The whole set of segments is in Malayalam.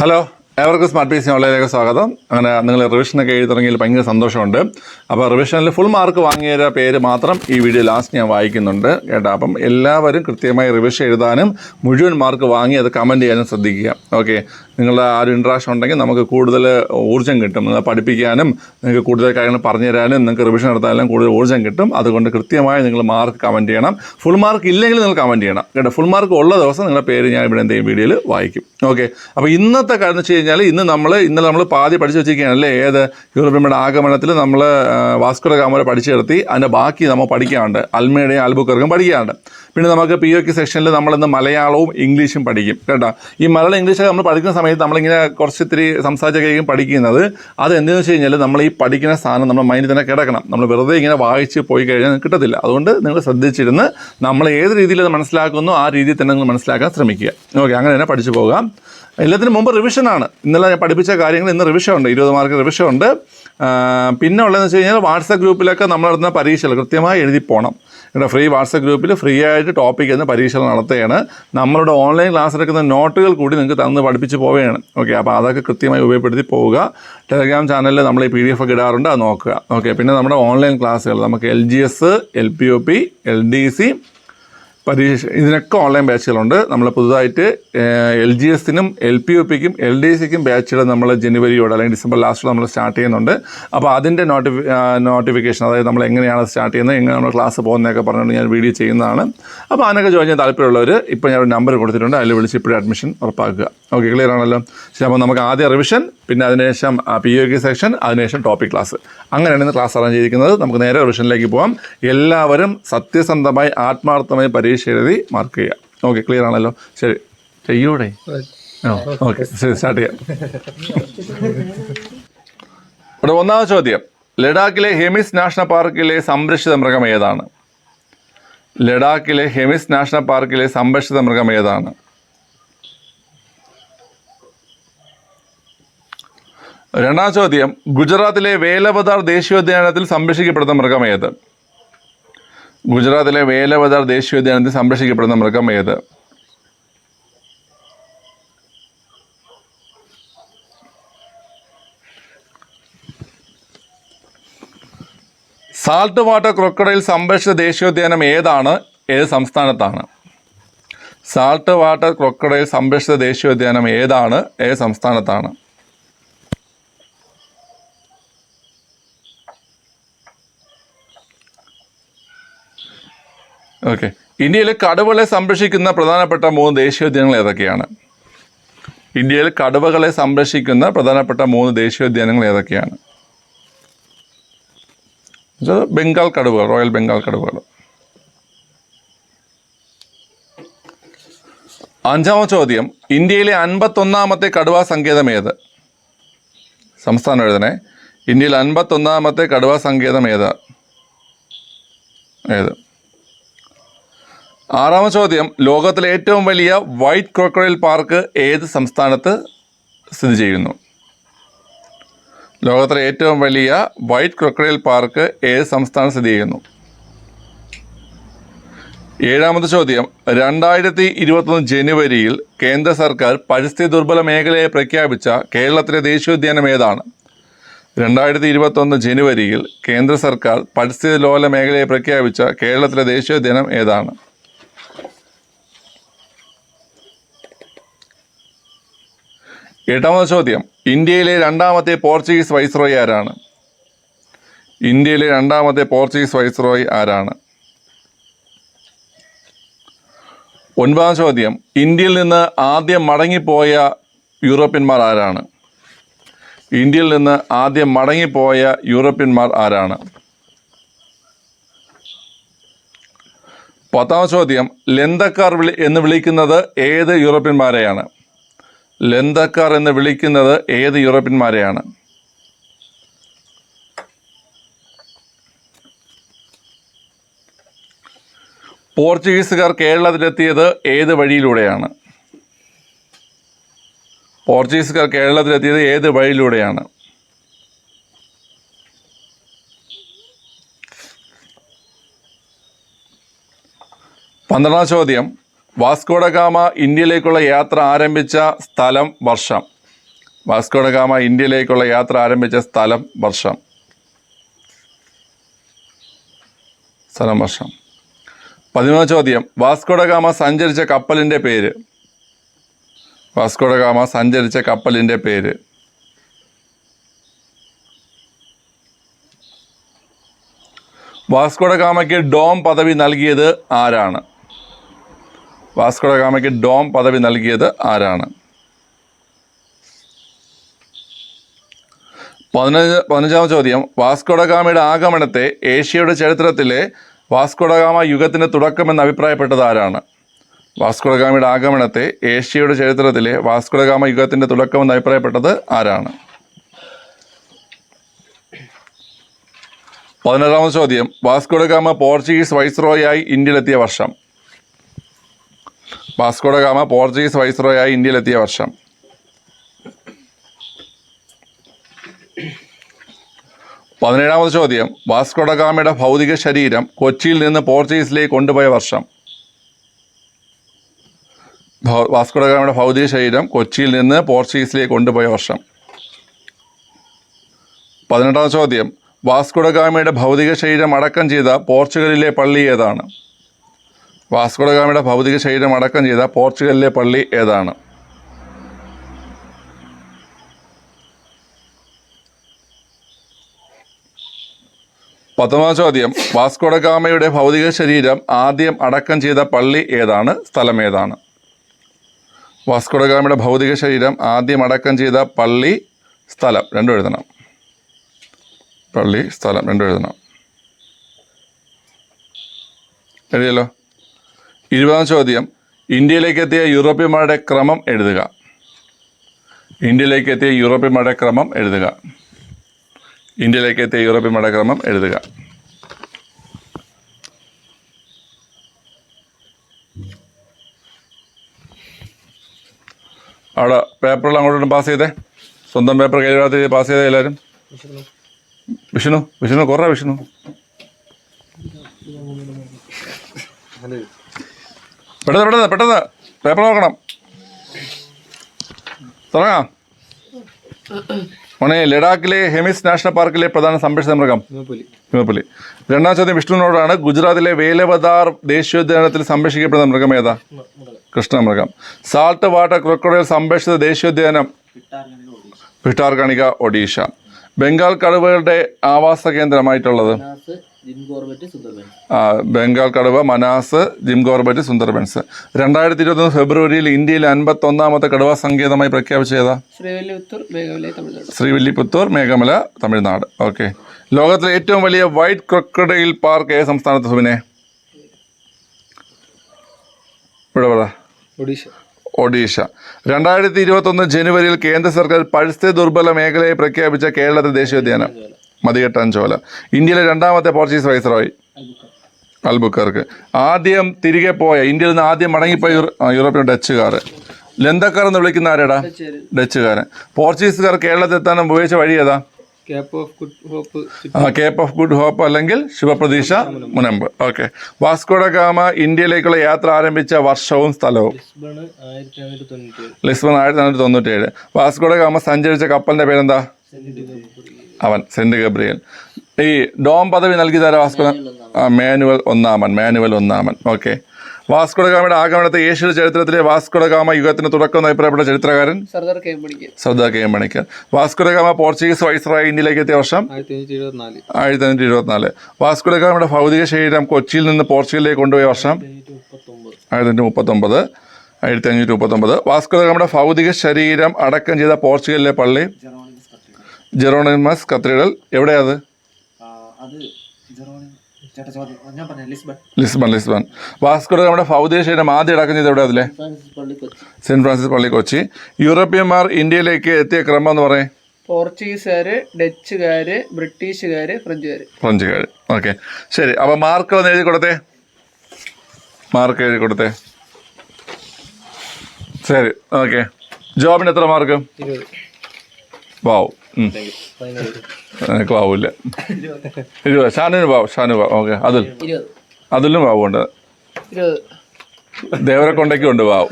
ഹലോ, ഏവർക്കും സ്മാർട്ട് പി സി ഓൺലൈനിലേക്ക് സ്വാഗതം. അങ്ങനെ നിങ്ങൾ റിവിഷനൊക്കെ എഴുതി തുടങ്ങിയതിൽ ഭയങ്കര സന്തോഷമുണ്ട്. അപ്പോൾ റിവിഷനിൽ ഫുൾ മാർക്ക് വാങ്ങിയ പേര് മാത്രം ഈ വീഡിയോ ലാസ്റ്റ് ഞാൻ വായിക്കുന്നുണ്ട് കേട്ടോ. അപ്പം എല്ലാവരും കൃത്യമായി റിവിഷൻ എഴുതാനും മുഴുവൻ മാർക്ക് വാങ്ങി അത് കമൻറ്റ് ചെയ്യാനും ശ്രദ്ധിക്കുക. ഓക്കെ, നിങ്ങളുടെ ആ ഒരു ഇൻട്രാക്ഷൻ ഉണ്ടെങ്കിൽ നമുക്ക് കൂടുതൽ ഊർജ്ജം കിട്ടും. നിങ്ങൾ പഠിപ്പിക്കാനും നിങ്ങൾക്ക് കൂടുതൽ കാര്യങ്ങൾ പറഞ്ഞു തരാനും നിങ്ങൾക്ക് റിവിഷൻ നടത്താനും കൂടുതൽ ഊർജ്ജം കിട്ടും. അതുകൊണ്ട് കൃത്യമായി നിങ്ങൾ മാർക്ക് കമൻറ്റ് ചെയ്യണം. ഫുൾ മാർക്ക് ഇല്ലെങ്കിൽ നിങ്ങൾ കമൻറ്റ് ചെയ്യണം കേട്ടോ. ഫുൾ മാർക്ക് ഉള്ള ദിവസം നിങ്ങളുടെ പേര് ഞാൻ ഇവിടെ എന്തെങ്കിലും വീഡിയോയിൽ വായിക്കും. ഓക്കെ, അപ്പോൾ ഇന്നത്തെ കാര്യം എന്ന് വെച്ച് കഴിഞ്ഞാൽ ഇന്നലെ നമ്മൾ പാതി പഠിച്ചു വെച്ചിരിക്കുകയാണല്ലേ. ഏത് യൂറോപ്യന്മാരുടെ ആഗമനത്തിൽ നമ്മൾ വാസ്കോ ഡ ഗാമ പഠിച്ചു നിർത്തി. അതിൻ്റെ ബാക്കി നമ്മൾ പഠിക്കാറുണ്ട്. അൽമേഡയും ആൽബുക്കർക്കും പഠിക്കാറുണ്ട്. പിന്നെ നമുക്ക് POK സെക്ഷനിൽ നമ്മളിന്ന് മലയാളവും ഇംഗ്ലീഷും പഠിക്കും കേട്ടോ. ഈ മലയാളം ഇംഗ്ലീഷൊക്കെ നമ്മൾ പഠിക്കുന്ന സമയത്ത് നമ്മളിങ്ങനെ ഇത്തിരി സംസാരിച്ചൊക്കെയായിരിക്കും പഠിക്കുന്നത്. അത് എന്തെന്ന് വെച്ച് കഴിഞ്ഞാൽ നമ്മൾ ഈ പഠിക്കുന്ന സാധനം നമ്മുടെ മൈൻഡിൽ തന്നെ കിടക്കണം. നമ്മൾ വെറുതെ ഇങ്ങനെ വായിച്ച് പോയി കഴിഞ്ഞാൽ കിട്ടത്തില്ല. അതുകൊണ്ട് നിങ്ങൾ ശ്രദ്ധിച്ചിരുന്ന് നമ്മൾ ഏത് രീതിയിൽ അത് മനസ്സിലാക്കുന്നു ആ രീതിയിൽ തന്നെ നിങ്ങൾ മനസ്സിലാക്കാൻ ശ്രമിക്കുക. ഓക്കെ, അങ്ങനെ തന്നെ പഠിച്ചു പോകാം. എല്ലാത്തിനും മുമ്പ് റിവിഷനാണ്. ഇന്നലെ ഞാൻ പഠിപ്പിച്ച കാര്യങ്ങൾ ഇന്ന് റിവിഷൻ ഉണ്ട്. 20 മാർക്ക് റിവിഷൻ ഉണ്ട്. പിന്നെ ഉള്ളതെന്ന് വെച്ച് കഴിഞ്ഞാൽ വാട്സപ്പ് ഗ്രൂപ്പിലൊക്കെ നമ്മൾ നടത്തുന്ന പരീക്ഷകൾ കൃത്യമായി എഴുതി പോകണം കേട്ടോ. ഫ്രീ വാട്സപ്പ് ഗ്രൂപ്പിൽ ഫ്രീ ആയിട്ട് ടോപ്പിക് എന്ന പരീക്ഷകൾ നടത്തുകയാണ്. നമ്മളുടെ ഓൺലൈൻ ക്ലാസ് എടുക്കുന്ന നോട്ടുകൾ കൂടി നിങ്ങൾക്ക് തന്ന് പഠിപ്പിച്ച് പോവുകയാണ്. ഓക്കെ, അപ്പോൾ അതൊക്കെ കൃത്യമായി ഉപയോഗപ്പെടുത്തി പോവുക. ടെലഗ്രാം ചാനലിൽ നമ്മൾ ഈ PDF ഒക്കെ ഇടാറുണ്ട്, അത് നോക്കുക. ഓക്കെ, പിന്നെ നമ്മുടെ ഓൺലൈൻ ക്ലാസ്സുകൾ നമുക്ക് LGS, LPOP, LDC പരീക്ഷ ഇതിനൊക്കെ ഓൺലൈൻ ബാച്ചുകളുണ്ട്. നമ്മൾ പുതുതായിട്ട് LGSനും LPOPക്കും LDCക്കും ബാച്ചുകൾ നമ്മൾ ജനുവരിയോടെ അല്ലെങ്കിൽ ഡിസംബർ ലാസ്റ്റോടെ നമ്മൾ സ്റ്റാർട്ട് ചെയ്യുന്നുണ്ട്. അപ്പോൾ അതിൻ്റെ നോട്ടിഫിക്കേഷൻ, അതായത് നമ്മൾ എങ്ങനെയാണ് സ്റ്റാർട്ട് ചെയ്യുന്നത്, എങ്ങനെ നമ്മൾ ക്ലാസ് പോകുന്നതൊക്കെ പറഞ്ഞുകൊണ്ട് ഞാൻ വീഡിയോ ചെയ്യുന്നതാണ്. അപ്പോൾ അതിനൊക്കെ ജോയിൻ ചെയ്യാൻ താല്പര്യമുള്ളവർ ഇപ്പോൾ ഞാൻ ഒരു നമ്പർ കൊടുത്തിട്ടുണ്ട്, അതിൽ വിളിച്ച് ഇപ്പോഴും അഡ്മിഷൻ ഉറപ്പാക്കുക. ഓക്കെ, ക്ലിയർ ആണല്ലോ. ശരി, അപ്പോൾ നമുക്ക് ആദ്യം റിവിഷൻ, പിന്നെ അതിനുശേഷം POK സെക്ഷൻ, അതിനുശേഷം ടോപ്പിക് ക്ലാസ്, അങ്ങനെയാണ് ഇന്ന് ക്ലാസ് അറേഞ്ച് ചെയ്തിരിക്കുന്നത്. നമുക്ക് നേരെ റിവിഷനിലേക്ക് പോകാം. എല്ലാവരും സത്യസന്ധമായി ആത്മാർത്ഥമായി പരീക്ഷ എഴുതി മാർക്ക് ചെയ്യുക. ഓക്കെ, ക്ലിയർ ആണല്ലോ. ശരി, ചെയ്യൂടെ? ഓക്കെ, ശരി, സ്റ്റാർട്ട് ചെയ്യാം. ഇവിടെ ഒന്നാമത്തെ ചോദ്യം, ലഡാക്കിലെ ഹെമിസ് നാഷണൽ പാർക്കിലെ സംരക്ഷിത മൃഗം ഏതാണ്? ലഡാക്കിലെ ഹെമിസ് നാഷണൽ പാർക്കിലെ സംരക്ഷിത മൃഗം ഏതാണ്? രണ്ടാം ചോദ്യം, ഗുജറാത്തിലെ വേലവദാർ ദേശീയോദ്യാനത്തിൽ സംരക്ഷിക്കപ്പെടുന്ന മൃഗം ഏത്? ഗുജറാത്തിലെ വേലവദാർ ദേശീയോദ്യാനത്തിൽ സംരക്ഷിക്കപ്പെടുന്ന മൃഗം ഏത്? സാൾട്ട് വാട്ടർ ക്രൊക്കഡൈൽ സംരക്ഷിത ദേശീയോദ്യാനം ഏതാണ്? ഏത് സംസ്ഥാനത്താണ്? സാൾട്ട് വാട്ടർ ക്രൊക്കഡൈൽ സംരക്ഷിത ദേശീയോദ്യാനം ഏതാണ്? ഏത് സംസ്ഥാനത്താണ്? ഓക്കെ, ഇന്ത്യയിലെ കടുവകളെ സംരക്ഷിക്കുന്ന പ്രധാനപ്പെട്ട 3 ദേശീയോദ്യാനങ്ങൾ ഏതൊക്കെയാണ്? ഇന്ത്യയിൽ കടുവകളെ സംരക്ഷിക്കുന്ന പ്രധാനപ്പെട്ട 3 ദേശീയോദ്യാനങ്ങൾ ഏതൊക്കെയാണ്? ബംഗാൾ കടുവകൾ, റോയൽ ബംഗാൾ കടുവകൾ. അഞ്ചാമത്തെ ചോദ്യം, ഇന്ത്യയിലെ 51ാമത്തെ കടുവാ സങ്കേതം ഏത്? സംസ്ഥാനം എഴുതണേ. ഇന്ത്യയിൽ 51ാമത്തെ കടുവാ സങ്കേതം ഏത്? ആറാമത്തെ ചോദ്യം, ലോകത്തിലെ ഏറ്റവും വലിയ വൈറ്റ് ക്രോക്കഡൈൽ പാർക്ക് ഏത് സംസ്ഥാനത്ത് സ്ഥിതി ചെയ്യുന്നു? ലോകത്തിലെ ഏറ്റവും വലിയ വൈറ്റ് ക്രോക്കഡൈൽ പാർക്ക് ഏത് സംസ്ഥാനം സ്ഥിതി ചെയ്യുന്നു? ഏഴാമത്തെ ചോദ്യം, 2021 ജനുവരിയിൽ കേന്ദ്ര സർക്കാർ പരിസ്ഥിതി ദുർബല മേഖലയെ പ്രഖ്യാപിച്ച കേരളത്തിലെ ദേശീയോദ്യാനം ഏതാണ്? 2021 ജനുവരിയിൽ കേന്ദ്ര സർക്കാർ പരിസ്ഥിതി ലോല മേഖലയെ പ്രഖ്യാപിച്ച കേരളത്തിലെ ദേശീയോദ്യാനം ഏതാണ്? എട്ടാമത്തെ ചോദ്യം, ഇന്ത്യയിലെ 2ാമത്തെ പോർച്ചുഗീസ് വൈസ്രോയി ആരാണ്? ഇന്ത്യയിലെ 2ാമത്തെ പോർച്ചുഗീസ് വൈസ്രോയി ആരാണ്? 9ാം ചോദ്യം, ഇന്ത്യയിൽ നിന്ന് ആദ്യം മടങ്ങിപ്പോയ യൂറോപ്യന്മാർ ആരാണ്? ഇന്ത്യയിൽ നിന്ന് ആദ്യം മടങ്ങിപ്പോയ യൂറോപ്യന്മാർ ആരാണ്? 10ാം ചോദ്യം, ലന്തക്കാർ എന്ന് വിളിക്കുന്നത് ഏത് യൂറോപ്യന്മാരെയാണ്? ലന്തക്കാർ എന്ന് വിളിക്കുന്നത് ഏത് യൂറോപ്യന്മാരെയാണ്? 11 പോർച്ചുഗീസുകാർ കേരളത്തിലെത്തിയത് ഏത് വഴിയിലൂടെയാണ്? പോർച്ചുഗീസുകാർ കേരളത്തിലെത്തിയത് ഏത് വഴിയിലൂടെയാണ്? 12ാം ചോദ്യം, വാസ്കോ ഡ ഗാമ ഇന്ത്യയിലേക്കുള്ള യാത്ര ആരംഭിച്ച സ്ഥലം, വർഷം. വാസ്കോ ഡ ഗാമ ഇന്ത്യയിലേക്കുള്ള യാത്ര ആരംഭിച്ച സ്ഥലം, വർഷം. സ്ഥലം, വർഷം. 13 ചോദ്യം. വാസ്കോ ഡ ഗാമ സഞ്ചരിച്ച കപ്പലിൻ്റെ പേര്. വാസ്കോ ഡ ഗാമ സഞ്ചരിച്ച കപ്പലിൻ്റെ പേര്. വാസ്കോ ഡ ഗാമയ്ക്ക് ഡോം പദവി നൽകിയത് ആരാണ്? വാസ്കോ ഡ ഗാമയ്ക്ക് ഡോം പദവി നൽകിയത് ആരാണ്? 15 ചോദ്യം. വാസ്കോ ഡ ഗാമയുടെ ആഗമനത്തെ ഏഷ്യയുടെ ചരിത്രത്തിലെ വാസ്കോ ഡ ഗാമ യുഗത്തിന് തുടക്കമെന്ന് അഭിപ്രായപ്പെട്ടത് ആരാണ്? വാസ്കോ ഡ ഗാമയുടെ ആഗമനത്തെ ഏഷ്യയുടെ ചരിത്രത്തിലെ വാസ്കോ ഡ ഗാമ യുഗത്തിൻ്റെ തുടക്കമെന്ന് അഭിപ്രായപ്പെട്ടത് ആരാണ്? 16 ചോദ്യം. വാസ്കോ ഡ ഗാമ പോർച്ചുഗീസ് വൈസ്രോയായി ഇന്ത്യയിലെത്തിയ വർഷം. വാസ്കോ ഡ ഗാമ പോർച്ചുഗീസ് വൈസ്രോയായി ഇന്ത്യയിലെത്തിയ വർഷം. 17 ചോദ്യം. വാസ്കോ ഡ ഗാമയുടെ ഭൗതിക ശരീരം കൊച്ചിയിൽ നിന്ന് പോർച്ചുഗീസിലേക്ക് കൊണ്ടുപോയ വർഷം. വാസ്കോ ഡ ഗാമയുടെ ഭൗതിക ശരീരം കൊച്ചിയിൽ നിന്ന് പോർച്ചുഗീസിലേക്ക് കൊണ്ടുപോയ വർഷം. 18 ചോദ്യം. വാസ്കോ ഡ ഗാമയുടെ ഭൗതിക ശരീരം അടക്കം ചെയ്ത പോർച്ചുഗലിലെ പള്ളി ഏതാണ്? വാസ്കോ ഡ ഗാമയുടെ ഭൗതിക ശരീരം അടക്കം ചെയ്ത പോർച്ചുഗലിലെ പള്ളി ഏതാണ്? 19 ചോദ്യം. വാസ്കോ ഡ ഗാമയുടെ ഭൗതിക ശരീരം ആദ്യം അടക്കം ചെയ്ത പള്ളി ഏതാണ്? സ്ഥലം ഏതാണ്? വാസ്കോ ഡ ഗാമയുടെ ഭൗതിക ശരീരം ആദ്യം അടക്കം ചെയ്ത പള്ളി, സ്ഥലം രണ്ടും എഴുതണം. പള്ളി, സ്ഥലം രണ്ടും എഴുതണം. എഴുതിയല്ലോ. 20 ചോദ്യം. ഇന്ത്യയിലേക്ക് എത്തിയ യൂറോപ്യന്മാരുടെ ക്രമം എഴുതുക. ഇന്ത്യയിലേക്ക് എത്തിയ യൂറോപ്യന്മാരുടെ ക്രമം എഴുതുക. ഇന്ത്യയിലേക്ക് എത്തിയ യൂറോപ്യന്മാരുടെ ക്രമം എഴുതുക. അവിടെ പേപ്പറുകൾ അങ്ങോട്ടും പാസ് ചെയ്തേ. സ്വന്തം പേപ്പർ കയ്യിലാത്ത പാസ് ചെയ്തേ എല്ലാവരും. വിഷ്ണു കുറേ വിഷ്ണു. പെട്ടെന്ന് പേപ്പർ നോക്കണം. തുടങ്ങാം. മോനെ, ലഡാക്കിലെ ഹെമിസ് നാഷണൽ പാർക്കിലെ പ്രധാന സംരക്ഷിത മൃഗം ഹിമപ്പുലി. 2ാം ചോദ്യം വിഷ്ണുവിനോടാണ്. ഗുജറാത്തിലെ വേലവദാർ ദേശീയോദ്യാനത്തിൽ സംരക്ഷിക്കപ്പെടുന്ന മൃഗം ഏതാ? കൃഷ്ണമൃഗം. സാൾട്ട് വാട്ടർ ക്രൊക്കഡൈൽ സംരക്ഷിത ദേശീയോദ്യാനം ഭിട്ടാർകണിക, ഒഡീഷ. ബംഗാൾ കടുവകളുടെ ആവാസ കേന്ദ്രമായിട്ടുള്ളത് ബംഗാൾ കടുവ, മനാസ്, ജിം കോർബറ്റ്, സുന്ദർബൻസ്. 2021 ഫെബ്രുവരിയിൽ ഇന്ത്യയിൽ 51ാമത്തെ കടുവ സങ്കേതമായി പ്രഖ്യാപിച്ചതാ? ശ്രീവില്ലിപുത്തൂർ, മേഘമല, തമിഴ്നാട്. ഓക്കെ. ലോകത്തിലെ ഏറ്റവും വലിയ വൈറ്റ് ക്രൊക്കഡൈൽ പാർക്ക് ഏത് സംസ്ഥാനത്ത്? സുബിനെ, ഇവിടെ പറ. ഒഡീഷ. 2021 ജനുവരിയിൽ കേന്ദ്ര സർക്കാർ പരിസ്ഥിതി ദുർബല മേഖലയെ പ്രഖ്യാപിച്ച കേരളത്തിലെ ദേശീയോദ്യാനം മതികെട്ടാഞ്ചോല. ഇന്ത്യയിലെ 2ാമത്തെ പോർച്ചുഗീസ് വൈസ്രോയി അൽബുക്കർക്ക്. ആദ്യം തിരികെ പോയ, ഇന്ത്യയിൽ നിന്ന് ആദ്യം മടങ്ങിപ്പോയ യൂറോപ്യൻ ഡച്ചുകാർ. ലന്തക്കാർ എന്ന് വിളിക്കുന്ന ആരാടാ? ഡച്ചുകാരൻ. പോർച്ചുഗീസുകാർ കേരളത്തിൽ എത്താൻ ഉപയോഗിച്ച വഴി ഏതാ? കേപ്പ് ഓഫ് ഗുഡ് ഹോപ്പ് അല്ലെങ്കിൽ ശുഭപ്രതീക്ഷ മുനമ്പ്. ഓക്കെ. വാസ്കോ ഡ ഗാമ ഇന്ത്യയിലേക്കുള്ള യാത്ര ആരംഭിച്ച വർഷവും സ്ഥലവും? ലിസ്ബൺ 1497. വാസ്കോ ഡ ഗാമ സഞ്ചരിച്ച കപ്പലിന്റെ പേരെന്താ? Saint Gabriel. ഈ ഡോം പദവി നൽകിയതാരാ? വാസ്കോ മാനുവൽ ഒന്നാമൻ. ഓക്കെ. വാസ്കോ ഡ ഗാമയുടെ ആഗമനത്തെ ഏഷ്യയുടെ ചരിത്രത്തിലെ വാസ്കോ ഡ ഗാമ യുഗത്തിന് തുടക്കം എന്ന് അഭിപ്രായപ്പെട്ട ചരിത്രകാരൻ? Sardar K M Panikkar. Vasco ഡ ഗാമ പോർച്ചുഗീസ് വൈസ്രോയി ഇന്ത്യയിലേക്ക് എത്തിയ വർഷം? 1524. വാസ്കോ ഡ ഗാമയുടെ ഭൗതിക ശരീരം കൊച്ചിയിൽ നിന്ന് പോർച്ചുഗലിലേക്ക് കൊണ്ടുപോയ വർഷം? 1539. വാസ്കോ ഡ ഗാമയുടെ ഭൗതിക ശരീരം അടക്കം ചെയ്ത പോർച്ചുഗലിലെ പള്ളി? ജെറോണിമസ് കത്തീഡ്രൽ. എവിടെയാത്? ലിസ്ബൺ. വാസ്കോ ഡ ഗാമയുടെ ഭൗതിക ശരീരം ആദ്യം അടക്കം ചെയ്ത് എവിടെ? അതിലെ സെന്റ് ഫ്രാൻസിസ് പള്ളി, കൊച്ചി. യൂറോപ്യന്മാർ ഇന്ത്യയിലേക്ക് എത്തിയ ക്രമം എന്ന് പറയും? പോർച്ചുഗീസുകാര്, ഡച്ചുകാര്, ബ്രിട്ടീഷുകാര്, ഫ്രഞ്ചുകാര്. ഓക്കെ, ശരി. അപ്പൊ മാർക്ക് ഒന്ന് എഴുതി കൊടുത്തേ. ശരി, ഓക്കെ. ജോബിന് എത്ര മാർക്ക്? 20. വാവ്. എനിക്ക് വാവില്ല. 20. ഷാനു വാവ്. ഓക്കെ. അതിലും വാവുണ്ട്. ദേവരെ കൊണ്ടൊക്കെ ഉണ്ട് വാവ്.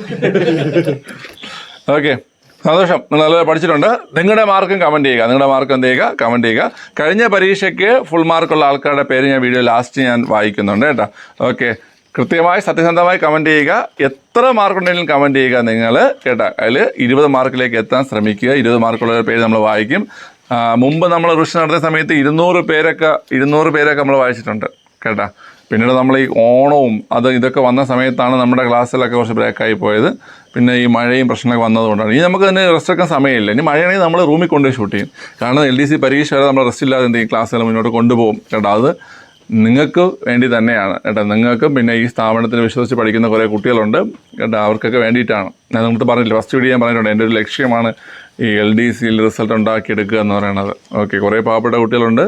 ഓക്കെ. സന്തോഷം. നിങ്ങൾ നല്ലപോലെ പഠിച്ചിട്ടുണ്ട്. നിങ്ങളുടെ മാർക്കും കമൻറ്റ് ചെയ്യുക. നിങ്ങളുടെ മാർക്ക് എന്ത് ചെയ്യുക? കമൻറ്റ് ചെയ്യുക. കഴിഞ്ഞ പരീക്ഷയ്ക്ക് ഫുൾ മാർക്കുള്ള ആൾക്കാരുടെ പേര് ഞാൻ വീഡിയോ ലാസ്റ്റ് ഞാൻ വായിക്കുന്നുണ്ട് കേട്ടോ. ഓക്കെ, കൃത്യമായി സത്യസന്ധമായി കമൻറ്റ് ചെയ്യുക. എത്ര മാർക്കുണ്ടെങ്കിലും കമൻറ്റ് ചെയ്യുക നിങ്ങൾ കേട്ടോ. അതിൽ 20 മാർക്കിലേക്ക് എത്താൻ ശ്രമിക്കുക. 20 മാർക്കുള്ള പേര് നമ്മൾ വായിക്കും. മുമ്പ് നമ്മൾ റിവിഷൻ നടത്തിയ സമയത്ത് 200 പേരൊക്കെ നമ്മൾ വായിച്ചിട്ടുണ്ട് കേട്ടോ. പിന്നീട് നമ്മൾ ഈ ഓണവും ഇതൊക്കെ വന്ന സമയത്താണ് നമ്മുടെ ക്ലാസ്സിലൊക്കെ കുറച്ച് ബ്രേക്കായി പോയത്. പിന്നെ ഈ മഴയും പ്രശ്നമൊക്കെ വന്നതുകൊണ്ടാണ്. ഇനി നമുക്ക് തന്നെ റെസ്റ്റ് എടുക്കാൻ സമയമില്ല. ഇനി മഴയാണെങ്കിൽ നമ്മൾ റൂമിൽ കൊണ്ടുപോയി ഷൂട്ട് ചെയ്യും. കാരണം LDC പരീക്ഷ വരെ നമ്മൾ റെസ്റ്റ് ഇല്ലാതെ എന്തെങ്കിലും ക്ലാസ്സുകൾ മുന്നോട്ട് കൊണ്ടുപോകും കേട്ടോ. അത് നിങ്ങൾക്ക് വേണ്ടി തന്നെയാണ് കേട്ടോ. നിങ്ങൾക്കും പിന്നെ ഈ സ്ഥാപനത്തിൽ വിശ്വസിച്ച് പഠിക്കുന്ന കുറേ കുട്ടികളുണ്ട് കേട്ടോ. അവർക്കൊക്കെ വേണ്ടിയിട്ടാണ്. ഞാൻ നമുക്ക് പറഞ്ഞില്ല, ഫസ്റ്റ് വീഡിയോ ഞാൻ പറഞ്ഞിട്ടുണ്ട്, എൻ്റെ ഒരു ലക്ഷ്യമാണ് ഈ LDCയിൽ റിസൾട്ട് ഉണ്ടാക്കിയെടുക്കുക എന്ന് പറയുന്നത്. ഓക്കെ, കുറേ പാവപ്പെട്ട കുട്ടികളുണ്ട്,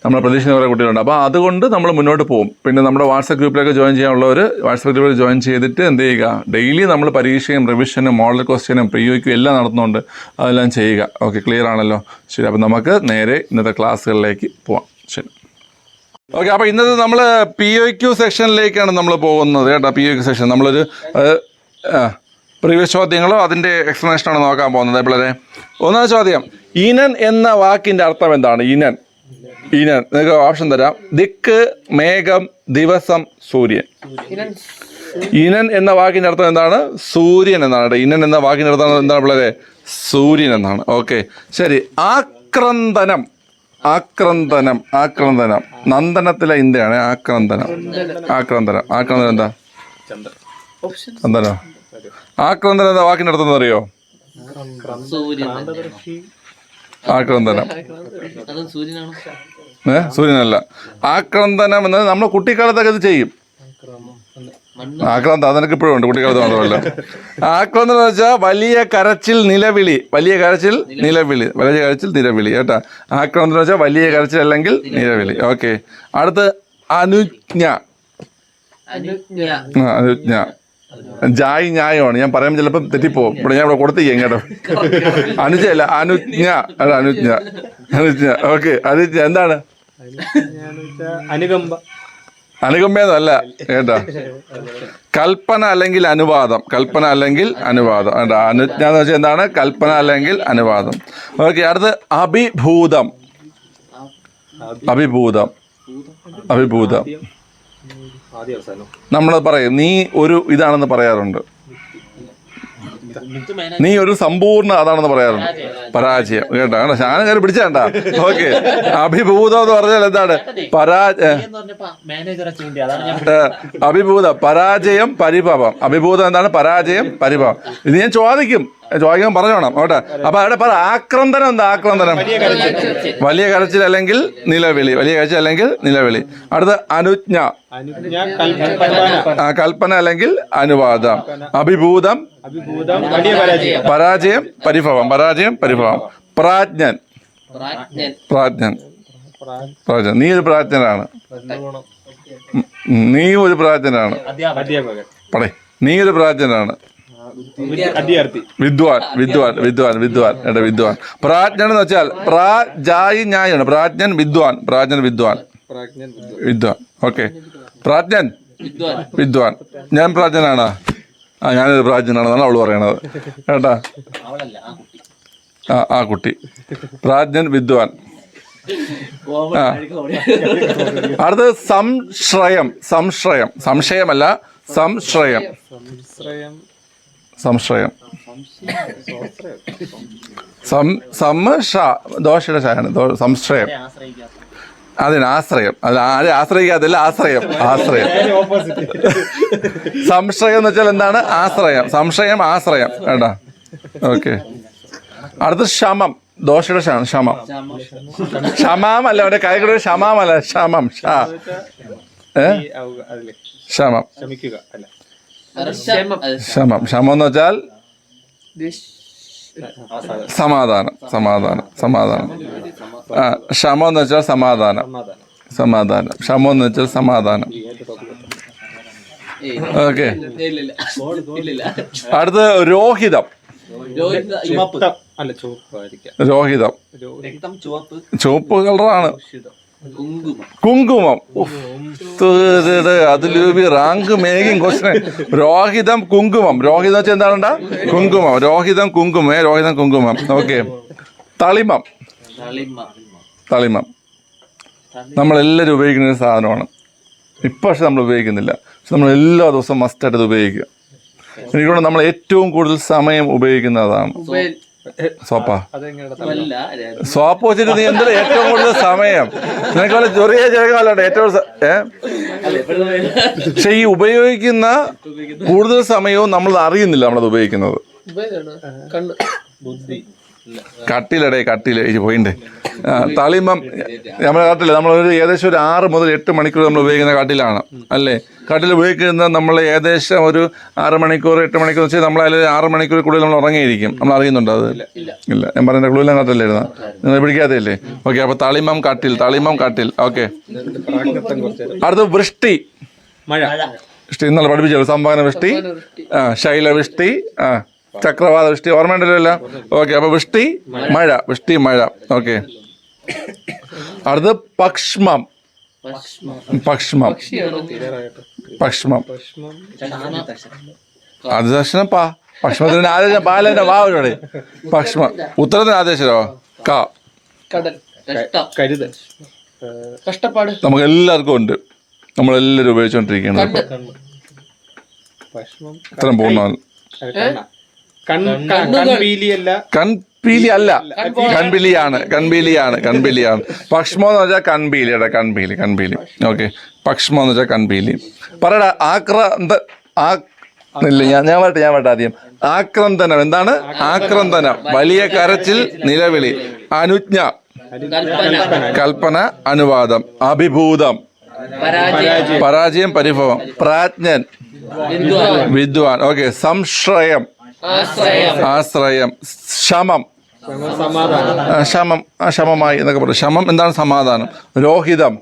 നമ്മളെ പ്രതീക്ഷിക്കുന്ന കുറേ കുട്ടികളുണ്ട്. അപ്പോൾ അതുകൊണ്ട് നമ്മൾ മുന്നോട്ട് പോകും. പിന്നെ നമ്മുടെ വാട്സപ്പ് ഗ്രൂപ്പിലൊക്കെ ജോയിൻ ചെയ്യാനുള്ളവർ വാട്സപ്പ് ഗ്രൂപ്പിൽ ജോയിൻ ചെയ്തിട്ട് എന്ത് ചെയ്യുക, ഡെയിലി നമ്മൾ പരീക്ഷയും റിവിഷനും മോഡൽ ക്വസ്റ്റ്യനും POയ്ക്കും എല്ലാം നടത്തുന്നുണ്ട്. അതെല്ലാം ചെയ്യുക. ഓക്കെ, ക്ലിയർ ആണല്ലോ? ശരി, അപ്പോൾ നമുക്ക് നേരെ ഇന്നത്തെ ക്ലാസ്സുകളിലേക്ക് പോവാം. ശരി, ഓക്കെ. അപ്പോൾ ഇന്നത്തെ നമ്മൾ POQ സെക്ഷനിലേക്കാണ് നമ്മൾ പോകുന്നത് കേട്ടോ. POQ സെക്ഷൻ നമ്മളൊരു പ്രീവിയസ് ചോദ്യങ്ങളോ അതിൻ്റെ എക്സ്പ്ലനേഷനാണ് നോക്കാൻ പോകുന്നത്. പിള്ളേരെ, ഒന്നാം ചോദ്യം, ഇനൻ എന്ന വാക്കിൻ്റെ അർത്ഥം എന്താണ്? ഇനൻ നിങ്ങൾക്ക് ഓപ്ഷൻ തരാം. ദിക്ക്, മേഘം, ദിവസം, സൂര്യൻ. ഇനൻ എന്ന വാക്കിൻ്റെ അർത്ഥം എന്താണ്? സൂര്യൻ എന്നാണ്. ഇനൻ എന്ന വാക്കിൻ്റെ അർത്ഥം എന്താണ് പിള്ളേരെ? സൂര്യൻ എന്നാണ്. ഓക്കെ, ശരി. ആക്രന്ദനം നന്ദനത്തിലെ ഇന്ത്യയാണ് ആക്രന്ദനം എന്താ? ചന്ദനം. ആക്രന്ദനം എന്ന വാക്കിൻ്റെ അർത്ഥം എന്താ അറിയോ? ആക്രന്ദനം സൂര്യനല്ല. ആക്രന്ദനം എന്നത് നമ്മൾ കുട്ടിക്കാലത്തൊക്കെ ഇത് ചെയ്യും. ആക്രാന്തം അതെനിക്ക് ഇപ്പോഴും ഉണ്ട്, കുട്ടിക്കാലത്ത് മാത്രമല്ല. ആക്രാന്തം എന്ന് വെച്ചാൽ വലിയ കരച്ചിൽ നിലവിളി കേട്ടാ. ആക്രാന്തം എന്ന് വെച്ചാൽ വലിയ കരച്ചിൽ അല്ലെങ്കിൽ നിലവിളി. ഓക്കെ, അടുത്ത് അനുജ്ഞ. ജായി ന്യായമാണ്. ഞാൻ പറയുമ്പോൾ ചിലപ്പോൾ തെറ്റിപ്പോവും. ഇവിടെ ഞാൻ ഇവിടെ കൊടുത്തിരിക്കും കേട്ടോ. അനുജയല്ല, അനുജ്ഞ. ഓക്കെ, അനുജ്ഞ എന്താണ്? അനുകമ്പയൊന്നുമല്ല കേട്ടോ. കൽപ്പന അല്ലെങ്കിൽ അനുവാദം കേട്ടോ. അനുജ്ഞ എന്ന് വെച്ചാൽ എന്താണ്? കൽപ്പന അല്ലെങ്കിൽ അനുവാദം. ഓക്കെ, അടുത്ത് അഭിഭൂതം. നമ്മൾ പറയും നീ ഒരു ഇതാണെന്ന് പറയാറുണ്ട്. നീ ഒരു സമ്പൂർണ്ണ അതാണെന്ന് പറയാറുണ്ട്. പരാജയം കേട്ടോ. ശാനം കയറി പിടിച്ചേണ്ട. ഓക്കെ, അഭിഭൂതം എന്ന് പറഞ്ഞാൽ എന്താണ്? അഭിഭൂതം, പരാജയം, പരിഭവം. അഭിഭൂതം എന്താണ്? പരാജയം, പരിഭവം. ഇത് ഞാൻ ചോദിക്കാൻ പറഞ്ഞോണം കേട്ടോ. അപ്പൊ അവിടെ പറ, ആക്രന്ദനം എന്താ? ആക്രന്ദനം വലിയ കരച്ചിൽ അല്ലെങ്കിൽ നിലവിളി. അടുത്ത അനുജ്ഞ, കൽപ്പന അല്ലെങ്കിൽ അനുവാദം. അഭിഭൂതം, പരാജയം, പരിഭവം. പ്രാജ്ഞൻ. നീ ഒരു പ്രാജ്ഞനാണ്. നീ ഒരു പ്രാജ്ഞനാണ്. വിദ്വാൻ. പ്രാജ്ഞൻ എന്ന് വെച്ചാൽ പ്രാജായി ന്യായാണ്. പ്രാജ്ഞൻ, വിദ്വാൻ. ഓക്കെ, പ്രാജ്ഞൻ, വിദ്വാൻ. ഞാൻ പ്രാജ്ഞനാണ്. ഞാനൊരു പ്രാജ്ഞനാണെന്നാണ് അവള് പറയണത് കേട്ടാ. ആ കുട്ടി പ്രാജ്ഞൻ, വിദ്വാൻ. അടുത്ത് സംശയമല്ല, സംശ്രയം. ദോഷയുടെ ശായാണ് സംശ്രയം. അതിന് ആശ്രയം. അത് ആരെ ആശ്രയിക്കാതില്ല, ആശ്രയം. സംശയം എന്ന് വെച്ചാൽ എന്താണ്? ആശ്രയം. ആശ്രയം കേട്ടാ. ഓക്കെ, അടുത്ത് ശമം. ദോഷയുടെ ശമം. ക്ഷമാമല്ല, അവന്റെ കൈകളുടെ ക്ഷമാമല്ല, ശമം. ശമം എന്ന് വെച്ചാൽ സമാധാനം. ക്ഷമം എന്ന് വെച്ചാൽ സമാധാനം. ക്ഷമം എന്ന് വെച്ചാൽ സമാധാനം. ഓക്കെ, അടുത്ത് രോഹിതം. ചുവപ്പ് കളറാണ്. കുങ്കുമം. അതിലൂപി റാങ്ക് മേക്കിംഗ് ക്വസ്റ്റ്യൻ. രോഹിതം കുങ്കുമം. രോഹിതം വെച്ചാൽ എന്താണ്ടാ? കുങ്കുമം. രോഹിതം കുങ്കുമം. രോഹിതം കുങ്കുമം. ഓക്കെ. തളിമം. തളിമം നമ്മളെല്ലാവരും ഉപയോഗിക്കുന്ന ഒരു സാധനമാണ്. ഇപ്പം പക്ഷെ നമ്മൾ ഉപയോഗിക്കുന്നില്ല. പക്ഷെ നമ്മൾ എല്ലാ ദിവസവും മസ്റ്റായിട്ട് ഇത് ഉപയോഗിക്കുക. എനിക്കൊണ്ട് നമ്മൾ ഏറ്റവും കൂടുതൽ സമയം ഉപയോഗിക്കുന്നതാണ് സോപ്പാ. സോപ്പ് വെച്ചിട്ട് നീ എന്തിനാ ഏറ്റവും കൂടുതൽ സമയം? നിനക്ക് വല്ല ചെറിയ കാലമുണ്ട് ഏറ്റവും പക്ഷെ ഈ ഉപയോഗിക്കുന്ന കൂടുതൽ സമയവും നമ്മൾ അറിയുന്നില്ല നമ്മളത് ഉപയോഗിക്കുന്നത്. കട്ടിലടേ കട്ടില് പോയിണ്ടേ. തളിമം നമ്മുടെ കട്ടില് നമ്മളൊരു ഏകദേശം ഒരു 6 മുതൽ 8 മണിക്കൂർ നമ്മൾ ഉപയോഗിക്കുന്ന കട്ടിലാണ് അല്ലേ? കട്ടിൽ ഉപയോഗിക്കുന്ന നമ്മൾ ഏകദേശം ഒരു 6 മണിക്കൂർ 8 മണിക്കൂർ വെച്ചാൽ നമ്മളതിൽ 6 മണിക്കൂർ കൂടുതൽ നമ്മൾ ഉറങ്ങിയിരിക്കും. നമ്മൾ അറിയുന്നുണ്ടോ അത്? ഇല്ല. ഞാൻ പറഞ്ഞ ക്ലൂല്ലാം കട്ടില്ലായിരുന്നു, നിങ്ങൾ പിടിക്കാതെയല്ലേ? ഓക്കെ. അപ്പൊ തളിമം കട്ടിൽ. തളിമം കട്ടിൽ. ഓക്കെ. അടുത്ത വൃഷ്ടി. വൃഷ്ടി ഇന്നലെ പഠിപ്പിച്ചല്ലോ. സംഭാവന വൃഷ്ടി, ശൈലവൃഷ്ടി, ചക്രവാത വൃഷ്ടി. ഓർമ്മയുണ്ടല്ലോ? ഓക്കെ. അപ്പൊ വൃഷ്ടി മഴ. വൃഷ്ടി മഴ. ഓക്കെ. അടുത്ത് പക്ഷ്മം. പക്ഷ്മം. പക്ഷ്മം അത് ദർശനം പാ. പക്ഷ്മത്തിന് ആദേശം പാലന്റെ വാവരോടെ. പക്ഷ്മം. ഉത്തരത്തിന് ആദേശരോ കാ. കഷ്ടപ്പാട് നമുക്ക് എല്ലാവർക്കും ഉണ്ട്. നമ്മളെല്ലാവരും ഉപയോഗിച്ചോണ്ടിരിക്കുകയാണ്. ഇത്രയും പൂർണ്ണമാണ്. കൺപീലി അല്ല, കൺപീലിയാണ്. കൺപീലിയാണ്. കൺപീലിയാണ്. പക്ഷ്മം എന്ന് വെച്ചാൽ കൺപീലിയുടെ കൺപീലി. കൺപീലി. ഓക്കെ. പക്ഷ്മം എന്ന് വെച്ചാൽ കൺപീലി. പറയടാ. ഇല്ല, ഞാൻ വരട്ടെ ആദ്യം. ആക്രന്ദനം. എന്താണ് ആക്രന്ദനം? വലിയ കരച്ചിൽ, നിലവിളി. അനുജ്ഞ, കൽപ്പന, അനുവാദം. അഭിഭൂതം, പരാജയം, പരിഭവം. പ്രാജ്ഞൻ, വിദ്വാൻ. ഓക്കെ. സംശ്രയം, ആശ്രയം. ശമം, ശമമായി എന്നൊക്കെ പറയും. ശമം എന്താണ്? സമാധാനം. രോഹിതം,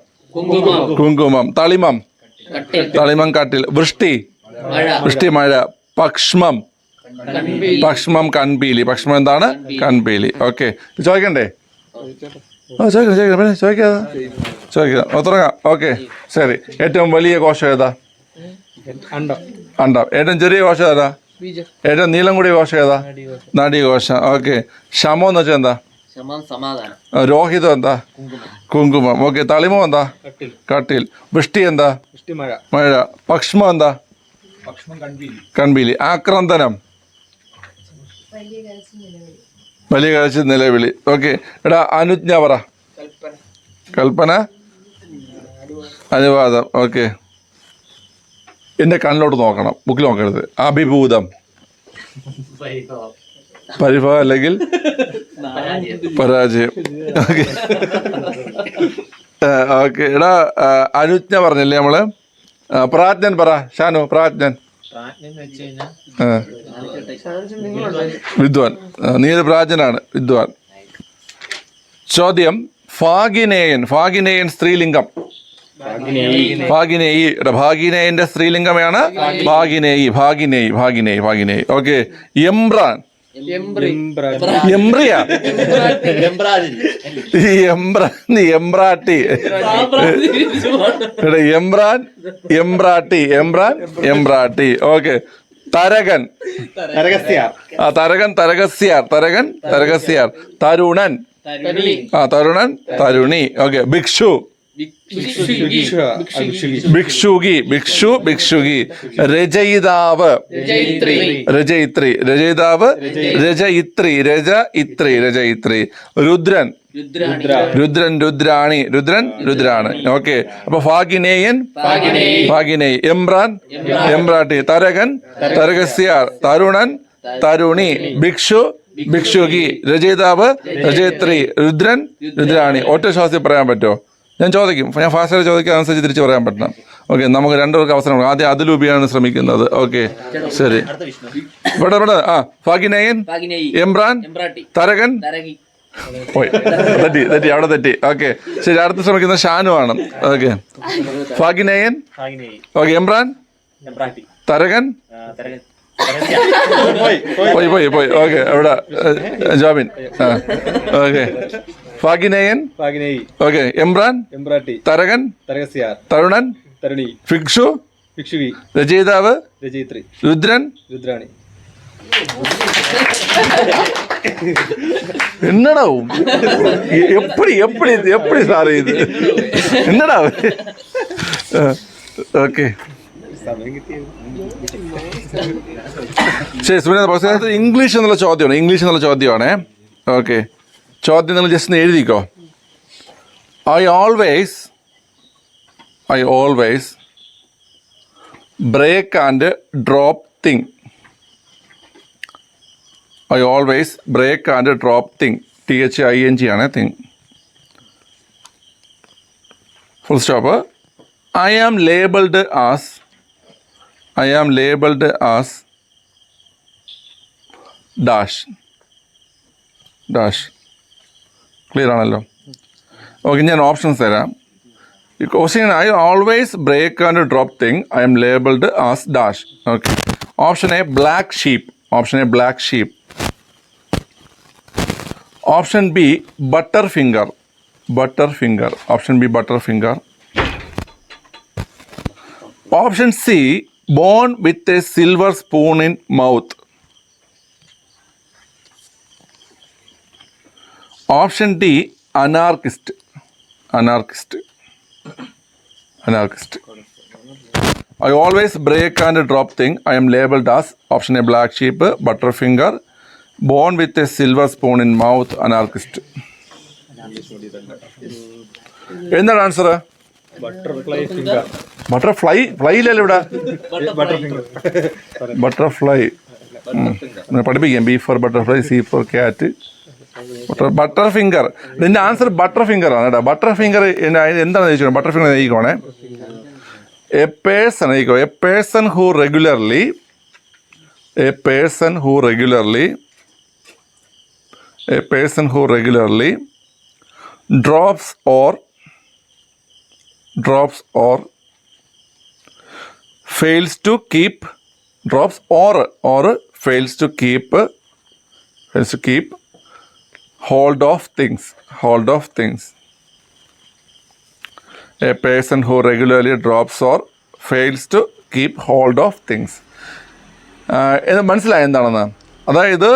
കുങ്കുമം. തളിമം, തളിമം കട്ടിൽ. വൃഷ്ടി, വൃഷ്ടി മഴ. പക്ഷ്മം, പക്ഷ്മം കൺപീലി. പക്ഷ്മം എന്താണ്? കൺപീലി. ഓക്കെ. ചോദിക്കണ്ടേ? ചോദിക്കാം. തുടങ്ങാം. ഓക്കെ. ശരി. ഏറ്റവും വലിയ കോശം ഏതാ? അണ്ഡം. ഏറ്റവും ചെറിയ കോശം ഏതാ? ഏറ്റവും നീളം കൂടിയ കോശം ഏതാ? നാഡീകോശം. ഓക്കെ. ശമം എന്ന് വെച്ചാൽ എന്താ? രോഹിതം എന്താ? കുങ്കുമം. ഓക്കെ. തളിമം എന്താ? കട്ടിൽ. വൃഷ്ടി എന്താ? മഴ. പക്ഷ്മം എന്താ? കൺപീലി. ആക്രന്ദനം, വലിയ കരച്ചിൽ, നിലവിളി. ഓക്കെ. എടാ അനുജ്ഞ പറ. കൽപ്പന, അനുവാദം. ഓക്കെ. എൻ്റെ കണ്ണിലോട്ട് നോക്കണം, ബുക്കിൽ നോക്കരുത്. അഭിഭൂതം, പരിഭവം അല്ലെങ്കിൽ പരാജയം. ഓക്കെ. ഓക്കെ. എടാ അനുജ്ഞ പറഞ്ഞല്ലേ നമ്മള്? പ്രാജ്ഞൻ പറ. ഷാനു. പ്രാജ്ഞൻ, വിദ്വാൻ. നീ ഒരു പ്രാജ്ഞനാണ്, വിദ്വാൻ. ചോദ്യം. ഫാഗിനേയൻ. ഫാഗിനേയൻ സ്ത്രീലിംഗം. ഭാഗിനേയി. ഭാഗിനേയന്റെ സ്ത്രീലിംഗമാണ് ഭാഗിനേയി. ഭാഗിനേയി. ഭാഗിനേയി. ഭാഗിനേയി. ഓക്കെ. എംബ്രാൻ. എംബ്രിയ. എംബ്രാട്ടി. എംബ്രാൻ, എംബ്രാട്ടി. എംബ്രാൻ, എംബ്രാട്ടി. ഓക്കെ. തരകൻ. തരകൻ, തരകസ്യാർ. തരകൻ, തരകസ്യാർ. തരുണൻ. തരുണൻ, തരുണി. ഓക്കെ. ഭിക്ഷു, ഭിക്ഷുകി. ഭിക്ഷു, ഭിക്ഷുകി. രചയിതാവ്, രചയിത്രി. രചയിതാവ്, രചയിത്രി. രചയിത്രി, രചയിത്രി. രുദ്രൻ, രുദ്രൻ, രുദ്രാണി. രുദ്രൻ, രുദ്രാണ്. ഓക്കെ. അപ്പൊ ഫാഗിനേയൻ, ഫാഗിനേയി. എംബ്രാൻ, എംബ്രാട്ടി. തരകൻ, തരകസ്യാർ. തരുണൻ, തരുണി. ഭിക്ഷു, ഭിക്ഷുകി. രചയിതാവ്, രചയിത്രി. രുദ്രൻ, രുദ്രാണി. ഒറ്റ ശ്വാസത്തിൽ പറയാൻ പറ്റുമോ? ഞാൻ ചോദിക്കും. ഞാൻ ഫാസ്റ്റായിട്ട് ചോദിക്കാൻ അനുസരിച്ച് തിരിച്ച് പറയാൻ പറ്റണം. ഓക്കെ. നമുക്ക് രണ്ടുപേർക്ക് അവസരം. ആദ്യം അതിലുപയാണ് ശ്രമിക്കുന്നത്. ഓക്കെ. ശരി. ഇവിടെ ഫാഗിനേയൻ, എംബ്രാൻ, തരകൻ. പോയി. തെറ്റി. അവിടെ തെറ്റി. ഓക്കെ. ശരി. അടുത്ത് ശ്രമിക്കുന്ന ഷാനു ആണ്. ഓക്കെ. ഫാഗിനേയൻ. ഓക്കെ. എംബ്രാൻ, തരകൻ. പോയി. ഓക്കെ. അവിടെ ജോബിൻ. ഓക്കെ. ഫാഗിനേയൻ, ഫാഗിനേയി, ഓക്കെ. എംബ്രാൻ, എംബ്രാട്ടി, തരകൻ, തരകസ്യാർ, തരുണൻ, തരുണി, ഫിക്ഷു, ഭിക്ഷുവി, രചയിതാവ്, രചയിത്രി, രുദ്രൻ, രുദ്രാണി. என்னடாவும் எப்படி எப்படி எப்படி சார் இது என்னடா ഓക്കെ. ശരി സുബിന, പക്ഷേ ഇംഗ്ലീഷ് എന്നുള്ള ചോദ്യമാണ്. ഓക്കെ, ചോദ്യം നിങ്ങൾ ജസ്റ്റ് ഒന്ന് എഴുതിക്കോ. I always break and drop thing. I always break and drop thing. THING ആണ് thing. Full stop. I am labeled as dash. Clear ആണല്ലോ? ഓക്കെ, ഞാൻ ഓപ്ഷൻസ് തരാം. Question, I always break and drop thing. I am labeled as dash. Okay. Option A, black sheep. Option B, butterfinger. Option B, butterfinger. Option C, born with a silver spoon in mouth. Option D, anarchist. I always break and drop thing. I am labeled as option A, black sheep, butterfinger, born with a silver spoon in mouth, anarchist. എന്താണ് ആൻസർ? ബട്ടർഫ്ലൈ ഇല്ലല്ലോ ഇവിടെ. ബട്ടർഫ്ലൈ പഠിപ്പിക്കാം. B for butterfly, C for cat, ബട്ടർഫിംഗർ. ഇതിന്റെ ആൻസർ ബട്ടർഫിംഗർ ആണ് കേട്ടോ. ബട്ടർഫിംഗർ എന്താണ് ചോദിച്ചത്? ബട്ടർഫിംഗർ ചോദിക്കണേ. A person who regularly drops or fails to keep hold of things. A person who regularly drops or fails to keep hold of things. മനസ്സിലായ എന്താണെന്ന്? അതായത്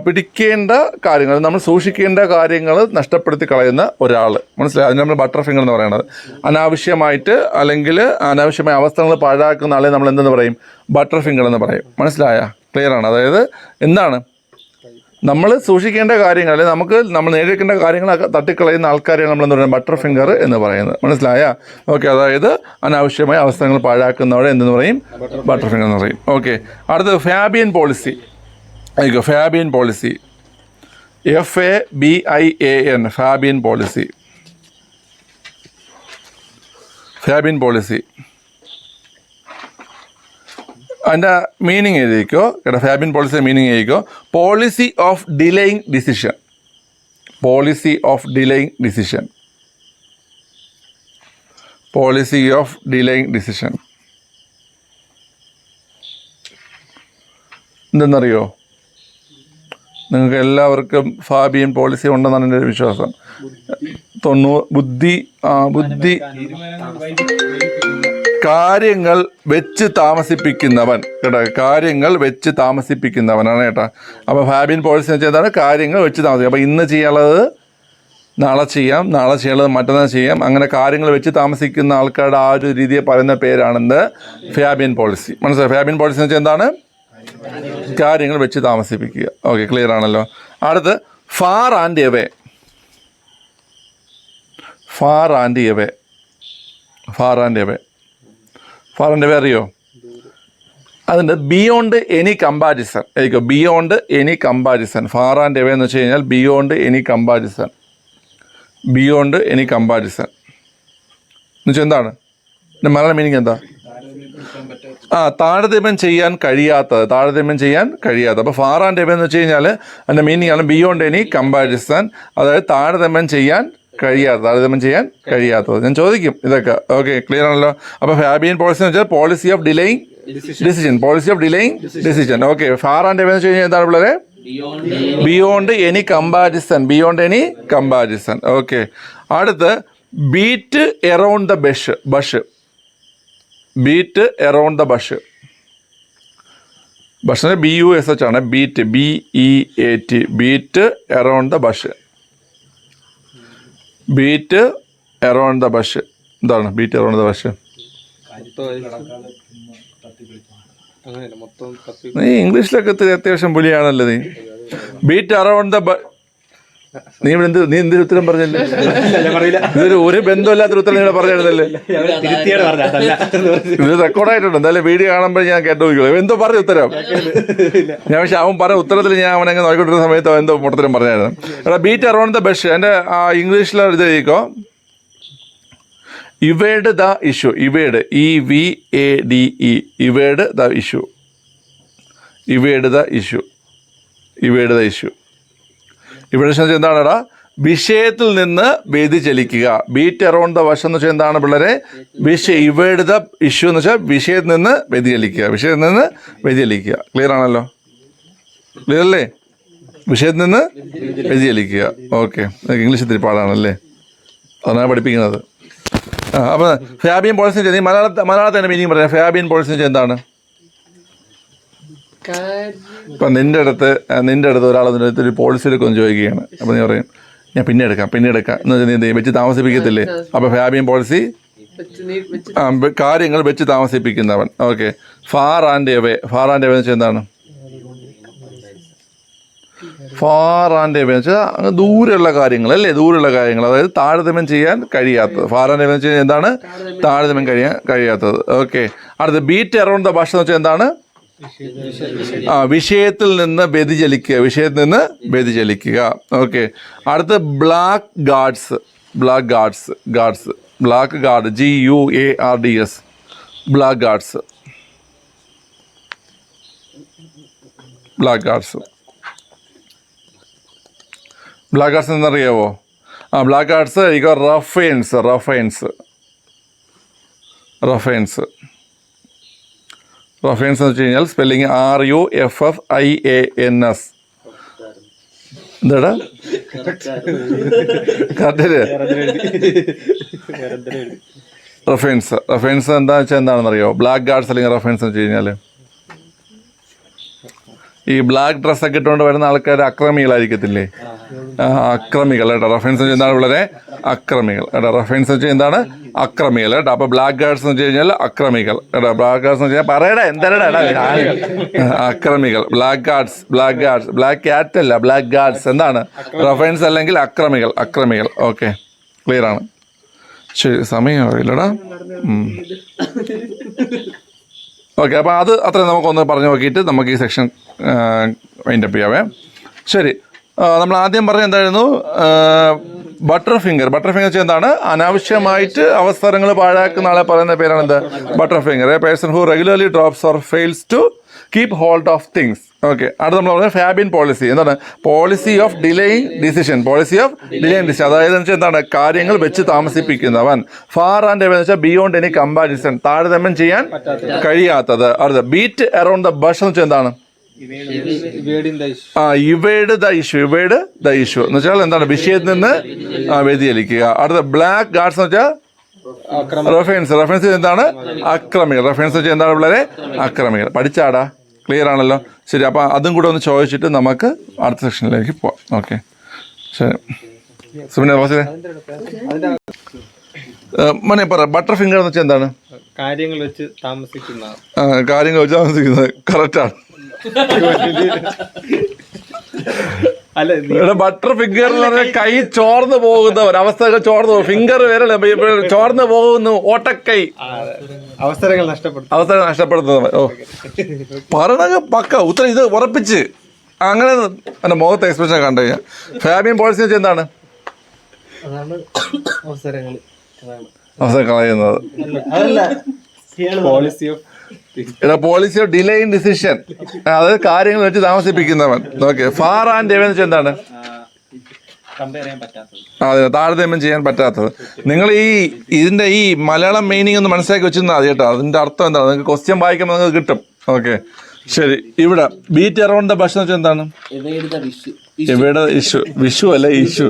പിടിക്കേണ്ട കാര്യങ്ങൾ, നമ്മൾ സൂക്ഷിക്കേണ്ട കാര്യങ്ങൾ നഷ്ടപ്പെടുത്തി കളയുന്ന ഒരാൾ. മനസ്സിലായി? അതിന് നമ്മൾ ബട്ടർ ഫിംഗർ എന്ന് പറയുന്നത്. അനാവശ്യമായ അവസ്ഥകൾ പാഴാക്കുന്ന ആളെ നമ്മൾ എന്തെന്ന് പറയും? ബട്ടർ ഫിംഗർ എന്ന് പറയും. മനസ്സിലായ? ക്ലിയർ ആണ്? അതായത് എന്താണ് നമ്മൾ സൂക്ഷിക്കേണ്ട കാര്യങ്ങൾ, അല്ലെങ്കിൽ നമ്മൾ നേടിയേക്കേണ്ട കാര്യങ്ങളൊക്കെ തട്ടിക്കളയുന്ന ആൾക്കാരെയാണ് നമ്മളെന്ന് പറയുന്നത് ബട്ടർ ഫിംഗർ എന്ന് പറയുന്നത്. മനസ്സിലായ? ഓക്കെ, അതായത് അനാവശ്യമായ അവസ്ഥകൾ പാഴാക്കുന്നവരെ എന്തെന്ന് പറയും? ബട്ടർ ഫിംഗർ എന്ന് പറയും. ഓക്കെ, അടുത്തത് Fabian policy. Fabian policy, FABIAN, Fabian policy. അതിൻ്റെ മീനിങ് എഴുതിക്കോ കേട്ടോ. ഫാബിയൻ പോളിസിയുടെ മീനിങ് എഴുതിക്കോ. Policy of delaying decision. എന്തെന്നറിയോ? നിങ്ങൾക്ക് എല്ലാവർക്കും ഫാബിയൻ പോളിസി ഉണ്ടെന്നാണ് എൻ്റെ ഒരു വിശ്വാസം. ബുദ്ധി കാര്യങ്ങൾ വെച്ച് താമസിപ്പിക്കുന്നവൻ കേട്ടോ. താമസിപ്പിക്കുന്നവനാണ് കേട്ടോ. അപ്പോൾ ഫാബിയൻ പോളിസി എന്ന് വെച്ചാൽ എന്താണ്? കാര്യങ്ങൾ വെച്ച് താമസിക്കും. അപ്പോൾ ഇന്ന് ചെയ്യാനുള്ളത് നാളെ ചെയ്യാം, നാളെ ചെയ്യാനുള്ളത് മറ്റന്നാൾ ചെയ്യാം. അങ്ങനെ കാര്യങ്ങൾ വെച്ച് താമസിക്കുന്ന ആൾക്കാരുടെ ആ ഒരു രീതിയെ പറയുന്ന പേരാണെന്ത്? Fabian policy. മനസ്സിലായി? ഫാബിയൻ പോളിസി എന്ന് വെച്ചാൽ എന്താണ്? കാര്യങ്ങൾ വെച്ച് താമസിപ്പിക്കുക. ഓക്കെ, ക്ലിയർ ആണല്ലോ. അടുത്ത് ഫാർ ആൻഡ് എവേ. അറിയോ? അതിൻ്റെ beyond any comparison. Beyond any comparison. Far and away എന്ന് വെച്ച് കഴിഞ്ഞാൽ ബിയോണ്ട് എനി കമ്പാരിസൺ എന്ന് വെച്ചാൽ എന്താണ്? എൻ്റെ മലയാളം മീനിങ് എന്താ? താരതമ്യം ചെയ്യാൻ കഴിയാത്തത്. അപ്പോൾ ഫാർ ആൻഡ് എവേ എന്ന് വെച്ച് കഴിഞ്ഞാൽ അതിൻ്റെ മീനിങ് ആണ് ബിയോണ്ട് എനി കമ്പാരിസൺ. അതായത് താരതമ്യം ചെയ്യാൻ കഴിയാത്തത്. ഞാൻ ചോദിക്കും ഇതൊക്കെ. ഓക്കെ, ക്ലിയർ ആണല്ലോ. അപ്പോൾ ഫാബിയൻ പോളിസി എന്ന് വെച്ചാൽ policy of delaying decision. Okay, far and away എന്ന് വെച്ച് കഴിഞ്ഞാൽ എന്താണ് പിള്ളേരെ? Beyond any comparison, beyond any comparison. Okay, അടുത്ത് beat around the bush, beat around the bush. ബഷിന് BUSH ആണ്, beat BEAT, beat around the bush, beat around the bush. എന്താണ് ബീറ്റ് എറൗണ്ട് ദ ബഷ്? നീ ഇംഗ്ലീഷിലൊക്കെ അത്യാവശ്യം പുലിയാണല്ലോ നീ. ബീറ്റ് അറൗണ്ട് ദ നീ എന്ത് ഉത്തരം പറഞ്ഞല്ലേ? ഇതൊരു ഒരു ബന്ധമില്ലാത്തൊരു ഉത്തരം നിങ്ങൾ പറഞ്ഞിരുന്നല്ലേ? ഇത് റെക്കോർഡായിട്ടുണ്ട്. എന്തായാലും വീഡിയോ കാണുമ്പോൾ ഞാൻ കേട്ടോ എന്തോ പറഞ്ഞ ഉത്തരം ഞാൻ. പക്ഷെ അവൻ പറഞ്ഞ ഉത്തരത്തിൽ ഞാൻ അവനങ്ങ് നോക്കിക്കൊണ്ടിരുന്ന സമയത്ത് എന്തോ മുട്ടത്തരം പറഞ്ഞായിരുന്നു. എടാ ബീറ്റ് അറൗണ്ട് ദ ബഷ് എൻ്റെ ഇംഗ്ലീഷിൽ ഇത് എഴുതിക്കോ. Evade the issue, evade EVADE, evade the issue, evade the issue, evade the issue. ഇവിടെ എന്താണെടാ? വിഷയത്തിൽ നിന്ന് വ്യതിചലിക്കുക. ബീറ്റ് അറൗണ്ട് ദ വശം എന്ന് വെച്ചാൽ എന്താണ് പിള്ളേരെ? ഇവേഡ് ദ ഇഷ്യൂ എന്ന് വെച്ചാൽ വിഷയത്തിൽ നിന്ന് വ്യതിചലിക്കുക, വിഷയത്തിൽ നിന്ന് വ്യതിചലിക്കുക. ക്ലിയർ ആണല്ലോ? ക്ലിയർ അല്ലേ? വിഷയത്തിൽ നിന്ന് വ്യതിചലിക്കുക. ഓക്കെ, ഇംഗ്ലീഷ് ഇത്തിരി പാടാണല്ലേ, അതാണ് പഠിപ്പിക്കുന്നത്. അപ്പം ഫാബിയൻ പോളിസി നീ മലയാളത്തിൻ്റെ മീനിങ് പറയാം. ഫാബിയൻ പോളിസി എന്താണ്? ഇപ്പം നിൻ്റെ അടുത്ത് ഒരാൾ ഒരു പോളിസി എടുക്കുമെന്ന് ചോദിക്കുകയാണ്. അപ്പം നീ പറയും ഞാൻ പിന്നെ എടുക്കാം എന്ന് വെച്ചാൽ നീ എന്ത് ചെയ്യും? വെച്ച് താമസിപ്പിക്കത്തില്ലേ? അപ്പോൾ ഫാബിയൻ പോളിസി കാര്യങ്ങൾ വെച്ച് താമസിപ്പിക്കുന്നവൻ. ഓക്കെ, ഫാർ ആൻഡ് എവേ എന്ന് വെച്ചാൽ എന്താണ്? ഫാർ ആൻഡ് എവേ എന്ന് വെച്ചാൽ ദൂരെയുള്ള കാര്യങ്ങൾ അല്ലേ? ദൂരെയുള്ള കാര്യങ്ങൾ, അതായത് താരതമ്യം ചെയ്യാൻ കഴിയാത്തത്. ഫാർ ആൻഡ് എവേ എന്ന് വെച്ചാൽ എന്താണ്? താരതമ്യം കഴിയാത്തത്. ഓക്കെ, അടുത്ത് ബീറ്റ് അറൗണ്ട് ദ ഭാഷ എന്ന് വെച്ചാൽ എന്താണ്? വിഷയത്തിൽ നിന്ന് വ്യതിചലിക്കുക, വിഷയത്തിൽ നിന്ന് വ്യതിചലിക്കുക. ഓക്കെ, അടുത്ത് blackguards, blackguards, blackguard GUARDS, blackguards, blackguards. Blackguards എന്നറിയാവോ? Blackguards ruffians, ruffians, ruffians. Ruffians എന്ന് വെച്ച് കഴിഞ്ഞാൽ സ്പെല്ലിങ് RUFFIANS. എന്താടാ കറക്റ്റ്? റഫൈൻസ്, റഫൈൻസ് എന്താണെന്ന് വെച്ചാൽ എന്താണെന്നറിയോ? ബ്ലാക്ക് ഗാർഡ്സ് അല്ലെങ്കിൽ റഫൈൻസ് എന്ന് വെച്ച് കഴിഞ്ഞാൽ ഈ ബ്ലാക്ക് ഡ്രസ്സൊക്കെ ഇട്ടുകൊണ്ട് വരുന്ന ആൾക്കാർ അക്രമികളായിരിക്കത്തില്ലേ? അക്രമികൾ കേട്ടോ. റഫൈൻസ് എന്ന് വെച്ചാൽ എന്താണ് വളരെ അക്രമികൾ കേട്ടോ. റഫൈൻസ് എന്ന് വെച്ചാൽ എന്താണ്? അക്രമികൾ കേട്ടോ. അപ്പോൾ ബ്ലാക്ക് ഗാർഡ്സ് എന്ന് വെച്ച് കഴിഞ്ഞാൽ അക്രമികൾ കേട്ടോ. ബ്ലാക്ക് ഗാർഡ്സ് എന്ന് വെച്ചാൽ പറയടാ എന്താടാ അക്രമികൾ. Black guards, blackguards, black cat അല്ല, ബ്ലാക്ക് ഗാർഡ്സ് എന്താണ്? റഫൈൻസ് അല്ലെങ്കിൽ അക്രമികൾ, അക്രമികൾ. ഓക്കെ, ക്ലിയർ ആണ്? ശരി, സമയമായില്ലടാ. ഓക്കെ, അപ്പോൾ അത് അത്ര നമുക്കൊന്ന് പറഞ്ഞു നോക്കിയിട്ട് നമുക്ക് ഈ സെക്ഷൻ വൈൻഡപ്പ് ചെയ്യാവേ. ശരി, നമ്മൾ ആദ്യം പറഞ്ഞ എന്തായിരുന്നു? Butter finger. ബട്ടർ ഫിംഗർ വെച്ചാൽ എന്താണ്? അനാവശ്യമായിട്ട് അവസരങ്ങൾ പാഴാക്കുന്ന ആളെ പറയുന്ന പേരാണ് എന്ത്? Butter finger. A person who regularly drops or fails to keep hold of things. Okay, അടുത്ത് നമ്മൾ പറഞ്ഞത് ഫാബിയൻ പോളിസി. എന്താണ്? Policy of delaying decision, policy of delaying decision. അതായത് എന്ന് വെച്ചാൽ എന്താണ്? കാര്യങ്ങൾ വെച്ച് താമസിപ്പിക്കുന്നവൻ. ഫാർ ആൻഡ് എവേ എന്ന് വെച്ചാൽ ബിയോണ്ട് എനി കമ്പാരിസൺ, താരതമ്യം ചെയ്യാൻ കഴിയാത്തത്. അടുത്ത ബീറ്റ് അറൗണ്ട് ദ ബഷ് എന്ന് വെച്ചാൽ എന്താണ്? Evade the issue, evade the issue എന്ന് വെച്ചാൽ എന്താണ്? വിഷയത്തിൽ നിന്ന് വ്യതിചലിക്കുക. അടുത്ത ബ്ലാക്ക് ഗാർഡ്സ് എന്ന് വെച്ചാൽ റഫൈൻസ്, റഫൈൻസ് എന്താണ്? അക്രമികൾ. റഫൈൻസ് വെച്ചാൽ എന്താണ് പിള്ളേരെ? അക്രമികൾ. പഠിച്ചാടാ? ക്ലിയർ ആണല്ലോ? ശരി, അപ്പോൾ അതും കൂടെ ഒന്ന് ചോദിച്ചിട്ട് നമുക്ക് അടുത്ത സെക്ഷനിലേക്ക് പോവാം. ഓക്കെ, ശരി. സുമിന ബോസിലെ മോനെ പറ, ബട്ടർ ഫിംഗർ എന്ന് വെച്ചാൽ എന്താണ്? കാര്യങ്ങൾ വെച്ച് താമസിക്കുന്ന, കാര്യങ്ങൾ വെച്ച് താമസിക്കുന്നത്. കറക്റ്റാണ്. ബട്ടർ ഫിംഗർ എന്ന് പറഞ്ഞാൽ കൈ ചോർന്ന് പോകുന്ന ഒരവസ്ഥകൾ, ചോർന്ന് പോകും. ഫിംഗർ വിരൽ ചോർന്ന് പോകുന്നു, ഓട്ടക്കൈ, അവസരങ്ങൾ നഷ്ടപ്പെടുത്തുന്നത്. ഓ, പറഞ്ഞ പക്ക ഉത്തരം. ഇത് ഉറപ്പിച്ച് അങ്ങനെ എൻ്റെ മുഖത്തെ എക്സ്പ്രഷൻ കണ്ടു കഴിഞ്ഞാൽ. ഫാബിയൻ പോളിസി വെച്ചാൽ എന്താണ്? അവസരം കളയുന്നത്. പോളിസി ഓഫ് ഡിലേയിങ് ഡിസിഷൻ, അതായത് കാര്യങ്ങൾ വെച്ച് താമസിപ്പിക്കുന്നവൻ. ഓക്കെ, ഫാർ ആൻഡ് എവേ എന്ന് വെച്ചാൽ എന്താണ്? അതെ, താരതമ്യം ചെയ്യാൻ പറ്റാത്തത്. നിങ്ങൾ ഇതിന്റെ മലയാളം മീനിങ് ഒന്ന് മനസ്സിലാക്കി വെച്ചിരുന്നാൽ മതി കേട്ടോ. അതിന്റെ അർത്ഥം എന്താണ്? നിങ്ങൾക്ക് ക്വസ്റ്റ്യൻ വായിക്കുമ്പോൾ നിങ്ങൾക്ക് കിട്ടും. ഓക്കെ, ശരി, ഇവിടെ ബീറ്റ് അറൗണ്ട് ദ ബഷ് എന്ന് വെച്ചാൽ എന്താണ്? എവിടെ ഇഷ്യൂ? വിഷു അല്ല, ഇഷ്യൂ.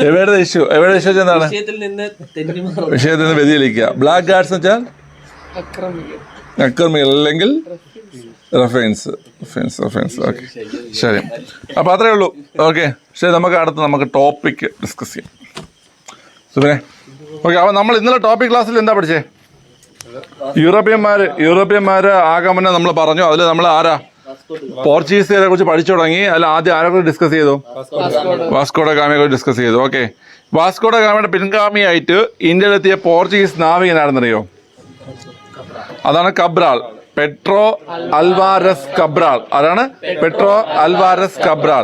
എവിടെ ഇഷ്യൂ? എവിടെ ഇഷ്യൂ വെച്ചാൽ എന്താണ്? വിഷയത്തിൽ നിന്ന് വ്യതിചലിക്കുക. ബ്ലാക്ക് ഗാർഡ്സ് എന്ന് വെച്ചാൽ അക്രമികൾ അല്ലെങ്കിൽ റഫൈൻസ്. ഓക്കെ, ശരി. അപ്പോൾ അത്രേ ഉള്ളൂ. ഓക്കെ, ശരി. നമുക്ക് ടോപ്പിക് ഡിസ്കസ് ചെയ്യാം. സുബിനെ, ഓക്കെ. അപ്പോൾ നമ്മൾ ഇന്നലെ ടോപ്പിക് ക്ലാസ്സിൽ എന്താ പഠിച്ചേ? യൂറോപ്യന്മാര് ആഗമനം നമ്മൾ പറഞ്ഞു. അതിൽ നമ്മൾ ആരാ? പോർച്ചുഗീസുകാരെ കുറിച്ച് പഠിച്ചു തുടങ്ങി. അതിൽ ആദ്യം ആരെ കുറിച്ച് ഡിസ്കസ് ചെയ്തു? വാസ്കോ ഡ ഗാമയെ കുറിച്ച് ഡിസ്കസ് ചെയ്തു. ഓക്കെ, വാസ്കോ ഡ ഗാമയുടെ പിൻഗാമിയായിട്ട് ഇന്ത്യയിലെത്തിയ പോർച്ചുഗീസ് നാവികനാണെന്നറിയോ? അതാണ് കബ്രാൾ. Pedro Alvares Cabral. ആരാണ്? Pedro Alvares Cabral.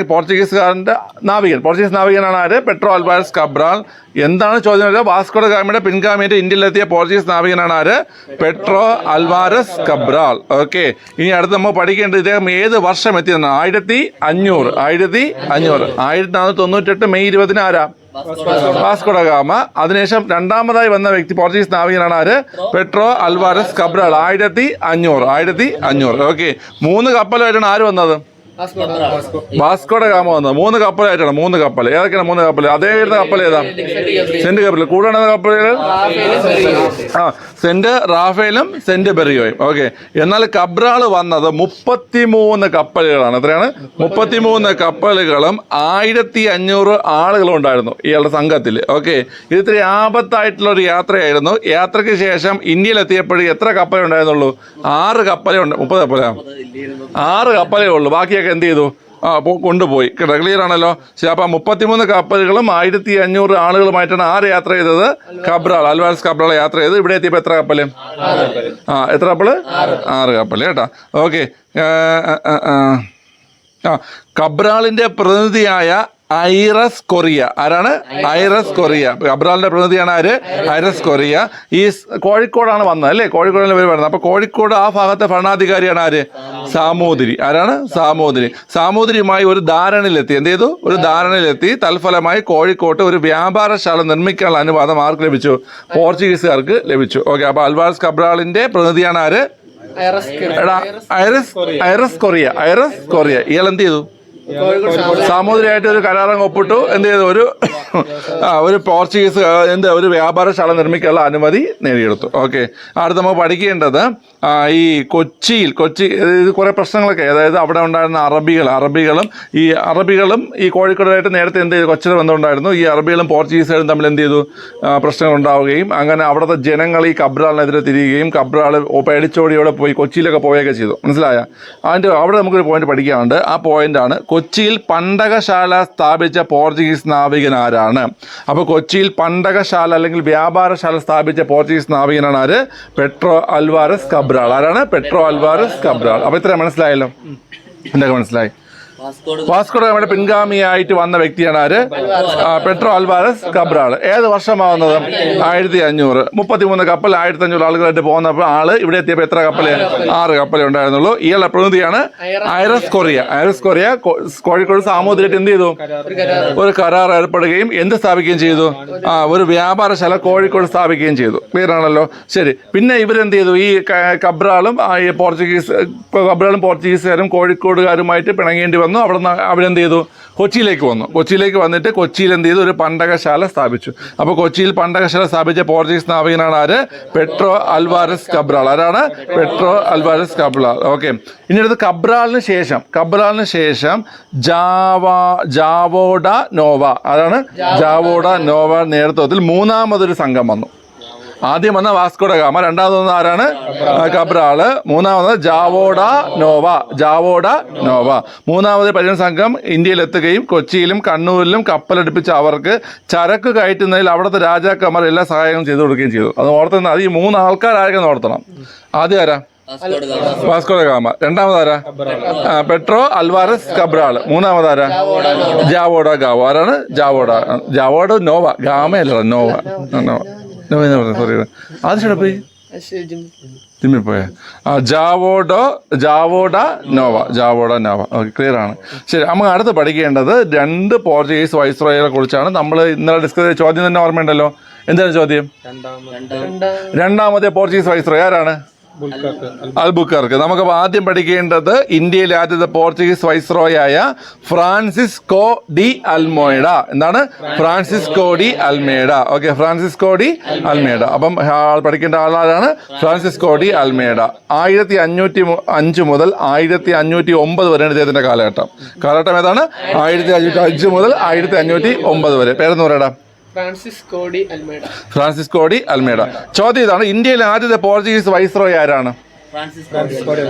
പോർച്ചുഗീസുകാരൻ്റെ നാവികൻ. പോർച്ചുഗീസ് നാവികനാണ് ആര്? Pedro Alvares Cabral. എന്താണ് ചോദ്യം? വാസ്കോ ഡ ഗാമയുടെ പിൻഗാമിയായിട്ട് ഇന്ത്യയിലെത്തിയ പോർച്ചുഗീസ് നാവികനാണ് ആര്? Pedro Alvares Cabral. ഓക്കെ, ഇനി അടുത്ത് നമ്മൾ പഠിക്കേണ്ടത് ഇദ്ദേഹം ഏത് വർഷം എത്തിയതാണ്? 1500. 1498 മെയ് 20 ആരാ? വാസ്കോ ഡ ഗാമ. അതിനുശേഷം രണ്ടാമതായി വന്ന വ്യക്തി പോർച്ചുഗീസ് നാവികനാണ് ആര്? Pedro Alvares Cabral. 1500. ഓക്കെ, 3 കപ്പലായിട്ടാണ് ആര് വന്നത്? വാസ്കോ ഡ ഗാമ വന്നത്. 3 കപ്പലായിട്ടാണ്. 3 കപ്പൽ ഏതൊക്കെയാണ്? 3 കപ്പൽ. അതേ വരുന്ന കപ്പൽ ഏതാ? സെന്റ് കപ്പൽ. കൂടെ കപ്പലുകൾ സെന്റ് റാഫേലും സെന്റ് ബെറിയോയും. ഓക്കെ, എന്നാൽ കബ്രാൾ വന്നത് 33 കപ്പലുകളാണ്. എത്രയാണ്? 33 കപ്പലുകളും 1500 ആളുകളും ഉണ്ടായിരുന്നു ഇയാളുടെ സംഘത്തിൽ. ഓക്കെ, ഇത് ഇത്തിരി ആപത്തായിട്ടുള്ള ഒരു യാത്രയായിരുന്നു. യാത്രയ്ക്ക് ശേഷം ഇന്ത്യയിലെത്തിയപ്പോഴും എത്ര കപ്പലേ ഉണ്ടായിരുന്നുള്ളൂ? 6 കപ്പലേ ഉണ്ട്. 30 കപ്പലാ? 6 കപ്പലേ ഉള്ളൂ. ബാക്കിയൊക്കെ എന്ത് ചെയ്തു? കൊണ്ടുപോയി. ക്ലിയർ ആണല്ലോ? ശരി. അപ്പം 33 കപ്പലുകളും 1500 ആളുകളുമായിട്ടാണ് ആര് യാത്ര ചെയ്തത്? കബ്രാൾ, അൽവാരസ് കബ്രാൾ യാത്ര ചെയ്തത്. ഇവിടെ എത്തിയപ്പോൾ എത്ര കപ്പല്? എത്ര കപ്പല്? 6 കപ്പല് കേട്ടോ. ഓക്കെ, കബ്രാളിന്റെ പ്രതിനിധിയായ ഐറസ് കൊറിയ. ആരാണ്? Aires Correia. കബ്രാളിന്റെ പ്രതിനിധിയാണ് ആര്? Aires Correia. ഈ കോഴിക്കോടാണ് വന്നത് അല്ലേ? കോഴിക്കോടിലെ പേര് വരുന്നത്. അപ്പൊ കോഴിക്കോട് ആ ഭാഗത്തെ ഭരണാധികാരിയാണ് ആര്? സാമൂതിരി. ആരാണ്? സാമൂതിരി. സാമൂതിരിയുമായി ഒരു ധാരണയിലെത്തി. എന്ത് ചെയ്തു? ഒരു ധാരണയിലെത്തി. തൽഫലമായി കോഴിക്കോട്ട് ഒരു വ്യാപാരശാല നിർമ്മിക്കാനുള്ള അനുവാദം ആർക്ക് ലഭിച്ചു? പോർച്ചുഗീസുകാർക്ക് ലഭിച്ചു. ഓക്കെ, അപ്പൊ അൽവാരസ് കബ്രാളിന്റെ പ്രതിനിധിയാണ് ആര്? Aires Korea. ഇയാൾ എന്ത് ചെയ്തു? സാമൂതിരിയായിട്ട് ഒരു കരാറങ്ങ് ഒപ്പിട്ടു. എന്ത് ചെയ്തു? ഒരു പോർച്ചുഗീസ് ഒരു വ്യാപാരശാല നിർമ്മിക്കാനുള്ള അനുമതി നേടിയെടുത്തു. ഓക്കെ, അടുത്ത് നമ്മൾ പഠിക്കേണ്ടത് ഈ കൊച്ചി കുറെ പ്രശ്നങ്ങളൊക്കെ, അതായത് അവിടെ ഉണ്ടായിരുന്ന അറബികളും ഈ കോഴിക്കോടായിട്ട് നേരത്തെ എന്ത് ചെയ്തു? കൊച്ചിയിൽ ബന്ധമുണ്ടായിരുന്നു. ഈ അറബികളും പോർച്ചുഗീസുകാരും തമ്മിൽ എന്ത് ചെയ്തു? പ്രശ്നങ്ങൾ ഉണ്ടാവുകയും അങ്ങനെ അവിടുത്തെ ജനങ്ങൾ ഈ കബ്രാളിനെതിരെ തിരിയുകയും കബ്രാൾ പേടിച്ചോടിയോടെ പോയി കൊച്ചിയിലൊക്കെ പോവുകയൊക്കെ ചെയ്തു. മനസ്സിലായ? അവിടെ നമുക്കൊരു പോയിന്റ് പഠിക്കാനുണ്ട്. ആ പോയിന്റാണ് കൊച്ചിയിൽ പണ്ടകശാല സ്ഥാപിച്ച പോർച്ചുഗീസ് നാവികൻ ആരാണ്? അപ്പോൾ കൊച്ചിയിൽ പണ്ടകശാല അല്ലെങ്കിൽ വ്യാപാരശാല സ്ഥാപിച്ച പോർച്ചുഗീസ് നാവികനാണ് ആര്? Pedro Alvares Cabral. ആരാണ്? Pedro Alvares Cabral. അപ്പോൾ ഇത്ര മനസ്സിലായല്ലോ? എന്തൊക്കെ മനസ്സിലായി? വാസ്കോ ഡ ഗാമയുടെ പിൻഗാമിയായിട്ട് വന്ന വ്യക്തിയാണ് ആര്? Pedro Alvares Cabral. ഏത് വർഷമാവുന്നത്? 1500. 33 കപ്പൽ 1500 ആളുകളായിട്ട് പോകുന്നപ്പോൾ ഇവിടെ എത്തിയപ്പോൾ എത്ര കപ്പല്? 6 കപ്പലേ ഉണ്ടായിരുന്നുള്ളൂ. ഇയാളുടെ പ്രതിനിധിയാണ് ഐറസ് കൊറിയ. കോഴിക്കോട് സാമൂതിരിയായിട്ട് എന്ത് ചെയ്തു? ഒരു കരാർ ഏർപ്പെടുകയും എന്ത് സ്ഥാപിക്കുകയും ചെയ്തു? ഒരു വ്യാപാരശാല കോഴിക്കോട് സ്ഥാപിക്കുകയും ചെയ്തു. ക്ലിയർ ആണല്ലോ? ശരി. പിന്നെ ഇവരെന്ത് ചെയ്തു? ഈ കബ്രാളും പോർച്ചുഗീസുകാരും കോഴിക്കോടുകാരുമായിട്ട് പിണങ്ങേണ്ടി വന്നു. അവരെന്ത് ചെയ്തു? കൊച്ചിയിലേക്ക് വന്നിട്ട് കൊച്ചിയിൽ എന്ത് ചെയ്തു? ഒരു പണ്ടകശാല സ്ഥാപിച്ചു. അപ്പോൾ കൊച്ചിയിൽ പണ്ടകശാല സ്ഥാപിച്ച പോർച്ചുഗീസ് നാവികനാണ് ആര്? Pedro Alvares Cabral. ആരാണ്? Pedro Alvares Cabral. ഓക്കെ, ഇനി അടുത്ത് കബ്രാളിന് ശേഷം ജാവോ ഡ നോവ. അതാണ് ജാവോ ഡ നോവ നേതൃത്വത്തിൽ 3ാമതൊരു സംഘം വന്നു. ആദ്യം വന്ന വാസ്കോ ഡ ഗാമ, രണ്ടാമത് വന്ന ആരാണ്? കബ്രാള്, മൂന്നാമത് ജാവോ ഡ നോവ. മൂന്നാമത് പരിചരണ സംഘം ഇന്ത്യയിലെത്തുകയും കൊച്ചിയിലും കണ്ണൂരിലും കപ്പലടുപ്പിച്ച് അവർക്ക് ചരക്ക് കയറ്റുന്നതിൽ അവിടുത്തെ രാജാക്കന്മാർ എല്ലാ സഹായങ്ങളും ചെയ്തു കൊടുക്കുകയും ചെയ്തു. അത് ഓർത്തുന്ന അത് ഈ 3 ആൾക്കാരായിരിക്കും ഓർത്തണം. ആദ്യം ആരാ? വാസ്കോ ഡ ഗാമ. രണ്ടാമതാരാ? Pedro Alvares Cabral. മൂന്നാമതാരാ? Joao da Gama. ആരാണ്? Joao da Nova. ഗാമയല്ല, നോവ. സോറി, ആദ്യം പോയി ജിമ്മിൽ പോയ Joao da Nova. Okay, clear ആണ്. ശരി, നമുക്ക് അടുത്ത് പഠിക്കേണ്ടത് 2 പോർച്ചുഗീസ് വൈസ്രോയികളെ കുറിച്ചാണ്. നമ്മൾ ഇന്നലെ ഡിസ്കസ് ചെയ്ത ചോദ്യം തന്നെ ഓർമ്മയുണ്ടല്ലോ. എന്താണ് ചോദ്യം? രണ്ടാമത്തെ പോർച്ചുഗീസ് വൈസ്രോയി ആരാണ്? അൽബുക്കർക്ക്. നമുക്ക് ആദ്യം പഠിക്കേണ്ടത് ഇന്ത്യയിലെ ആദ്യത്തെ പോർച്ചുഗീസ് വൈസ്രോയായ ഫ്രാൻസിസ്കോ ഡി അൽമേഡ. എന്താണ്? Francisco de Almeida. Okay, Francisco de Almeida. അപ്പം പഠിക്കേണ്ട ആളാണ് ഫ്രാൻസിസ്കോ ഡി അൽമേഡ. 1505 മുതൽ 1509 വരെയാണ് ഇദ്ദേഹത്തിന്റെ കാലഘട്ടം. കാലഘട്ടം ഏതാണ്? 1505 മുതൽ 1509 വരെ. പേരെന്ന് പറയടാ. Francisco de Almeida. ചോദ്യം ഇതാണ്, ഇന്ത്യയിലെ ആദ്യത്തെ പോർച്ചുഗീസ് വൈസ്രോയ് ആരാണ്?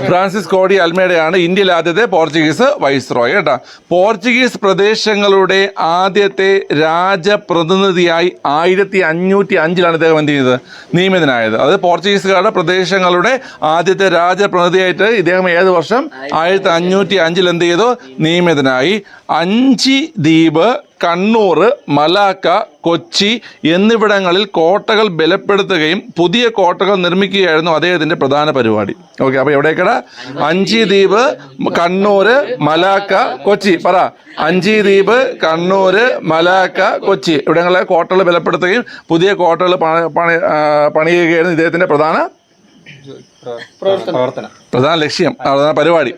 ഫ്രാൻസിസ്കോ ഡി അൽമേഡയാണ് ഇന്ത്യയിലെ ആദ്യത്തെ പോർച്ചുഗീസ് വൈസ്രോയ് കേട്ടോ. പോർച്ചുഗീസ് പ്രദേശങ്ങളുടെ ആദ്യത്തെ രാജപ്രതിനിധിയായി 1505 ഇദ്ദേഹം എന്ത് ചെയ്തത്? നിയമിതനായത്. അത് പോർച്ചുഗീസുകാരുടെ പ്രദേശങ്ങളുടെ ആദ്യത്തെ രാജപ്രതിനിധിയായിട്ട് ഇദ്ദേഹം ഏത് വർഷം? 1505 എന്ത് ചെയ്തു? നിയമിതനായി. 5 ദ്വീപ്, കണ്ണൂർ, മലാക്ക, കൊച്ചി എന്നിവിടങ്ങളിൽ കോട്ടകൾ ബലപ്പെടുത്തുകയും പുതിയ കോട്ടകൾ നിർമ്മിക്കുകയായിരുന്നു അദ്ദേഹത്തിന്റെ പ്രധാന പരിപാടി. ഓക്കെ, അപ്പൊ എവിടേക്കട? 5 ദ്വീപ്, കണ്ണൂർ, മലാക്ക, കൊച്ചി. പറ. 5 ദ്വീപ്, കണ്ണൂർ, മലാക്ക, കൊച്ചി ഇവിടങ്ങളെ കോട്ടകൾ ബലപ്പെടുത്തുകയും പുതിയ കോട്ടകൾ പണിയുകയായിരുന്നു ഇദ്ദേഹത്തിന്റെ പ്രധാന ലക്ഷ്യം, പ്രധാന പരിപാടി.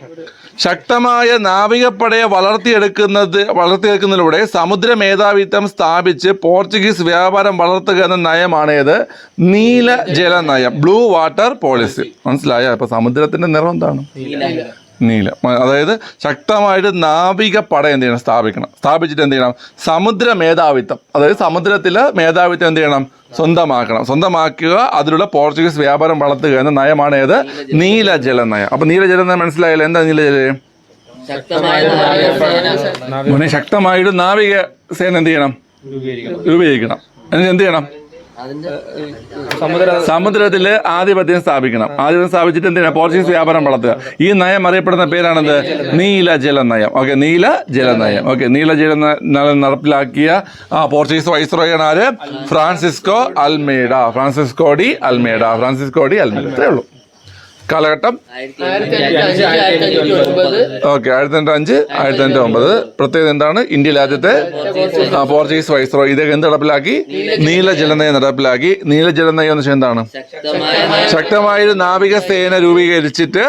ശക്തമായ നാവികപ്പടയെ വളർത്തിയെടുക്കുന്നതിലൂടെ സമുദ്ര മേധാവിത്വം സ്ഥാപിച്ച് പോർച്ചുഗീസ് വ്യാപാരം വളർത്തുക എന്ന നയമാണേത്? നീലജല നയം, ബ്ലൂ വാട്ടർ പോളിസി. മനസ്സിലായോ? ഇപ്പൊ സമുദ്രത്തിന്റെ നിറം എന്താണ്? നീല. അതായത് ശക്തമായിട്ട് നാവികപ്പട എന്ത് ചെയ്യണം? സ്ഥാപിച്ചിട്ട് എന്ത് ചെയ്യണം? സമുദ്ര മേധാവിത്വം, അതായത് സമുദ്രത്തിലെ മേധാവിത്വം എന്ത് ചെയ്യണം? സ്വന്തമാക്കുക. അതിലുള്ള പോർച്ചുഗീസ് വ്യാപാരം വളർത്തുക എന്ന നയമാണ് ഏത്? നീലജല നയം. അപ്പൊ നീലജല നയം മനസ്സിലായല്ലോ. എന്താ നീലജല? ശക്തമായിട്ട് നാവിക സേന എന്ത് ചെയ്യണം? രൂപീകരിക്കണം. എന്ത് ചെയ്യണം? സമുദ്രത്തില് ആധിപത്യം സ്ഥാപിക്കണം. ആധിപത്യം സ്ഥാപിച്ചിട്ട് എന്ത് ചെയ്യണം? പോർച്ചുഗീസ് വ്യാപാരം വളർത്തുക. ഈ നയം അറിയപ്പെടുന്ന പേരാണെന്ത്? നീലജല നയം. ഓക്കെ, നീലജല നയം. ഓക്കെ, നീലജല നയം നടപ്പിലാക്കിയ പോർച്ചുഗീസ് വൈസ്രോയാണ് ആര്? Francisco Almeida. Francisco de Almeida. ഇത്രയേ ഉള്ളൂ. കാലഘട്ടം 1505 1509. പ്രത്യേകത എന്താണ്? ഇന്ത്യയിലെ ആദ്യത്തെ പോർച്ചുഗീസ് വൈസ്രോയ് ഇദ്ദേഹം എന്ത് നടപ്പിലാക്കി? നീലജല നയം നടപ്പിലാക്കി. നീലജല നയം എന്ന് വെച്ചാൽ എന്താണ്? ശക്തമായൊരു നാവികസേന രൂപീകരിച്ചിട്ട്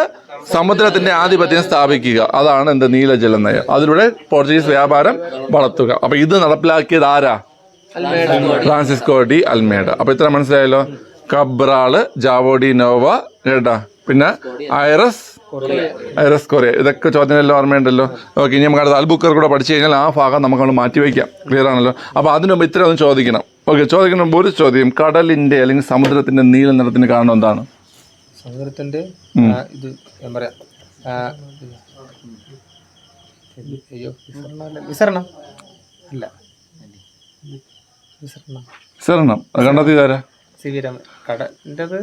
സമുദ്രത്തിന്റെ ആധിപത്യം സ്ഥാപിക്കുക. അതാണ് എന്ത്? നീലജല നയം. അതിലൂടെ പോർച്ചുഗീസ് വ്യാപാരം വളർത്തുക. അപ്പൊ ഇത് നടപ്പിലാക്കിയത് ആരാ? Francisco de Almeida. അപ്പൊ ഇത്ര മനസ്സിലായല്ലോ. കബ്രാള്, ജാവോ ഡി നോവ കേട്ടാ, പിന്നെ ഐറസ് കൊറിയ. ഇതൊക്കെ ചോദ്യമെല്ലാം ഓർമ്മയുണ്ടല്ലോ. ഓക്കെ, ഇനി നമുക്ക് അടുത്ത അൽബുക്കർ കൂടെ പഠിച്ചു കഴിഞ്ഞാൽ ആ ഭാഗം നമുക്ക് മാറ്റി വയ്ക്കാം. ക്ലിയർ ആണല്ലോ. അപ്പോൾ അതിനു മുമ്പ് ഇത്ര ഒന്ന് ചോദിക്കണം. ഓക്കെ, ചോദിക്കുന്ന മുമ്പ് ഒരു ചോദ്യം. കടലിന്റെ അല്ലെങ്കിൽ സമുദ്രത്തിന്റെ നീല നിറത്തിന് കാരണം എന്താണ്? സമുദ്രത്തിന്റെ ഇത് ഞാൻ പറയാം, വിസരണം. കണ്ടെത്തിയതാരാ? സിവിരാമൻ. കടലിൻ്റെത്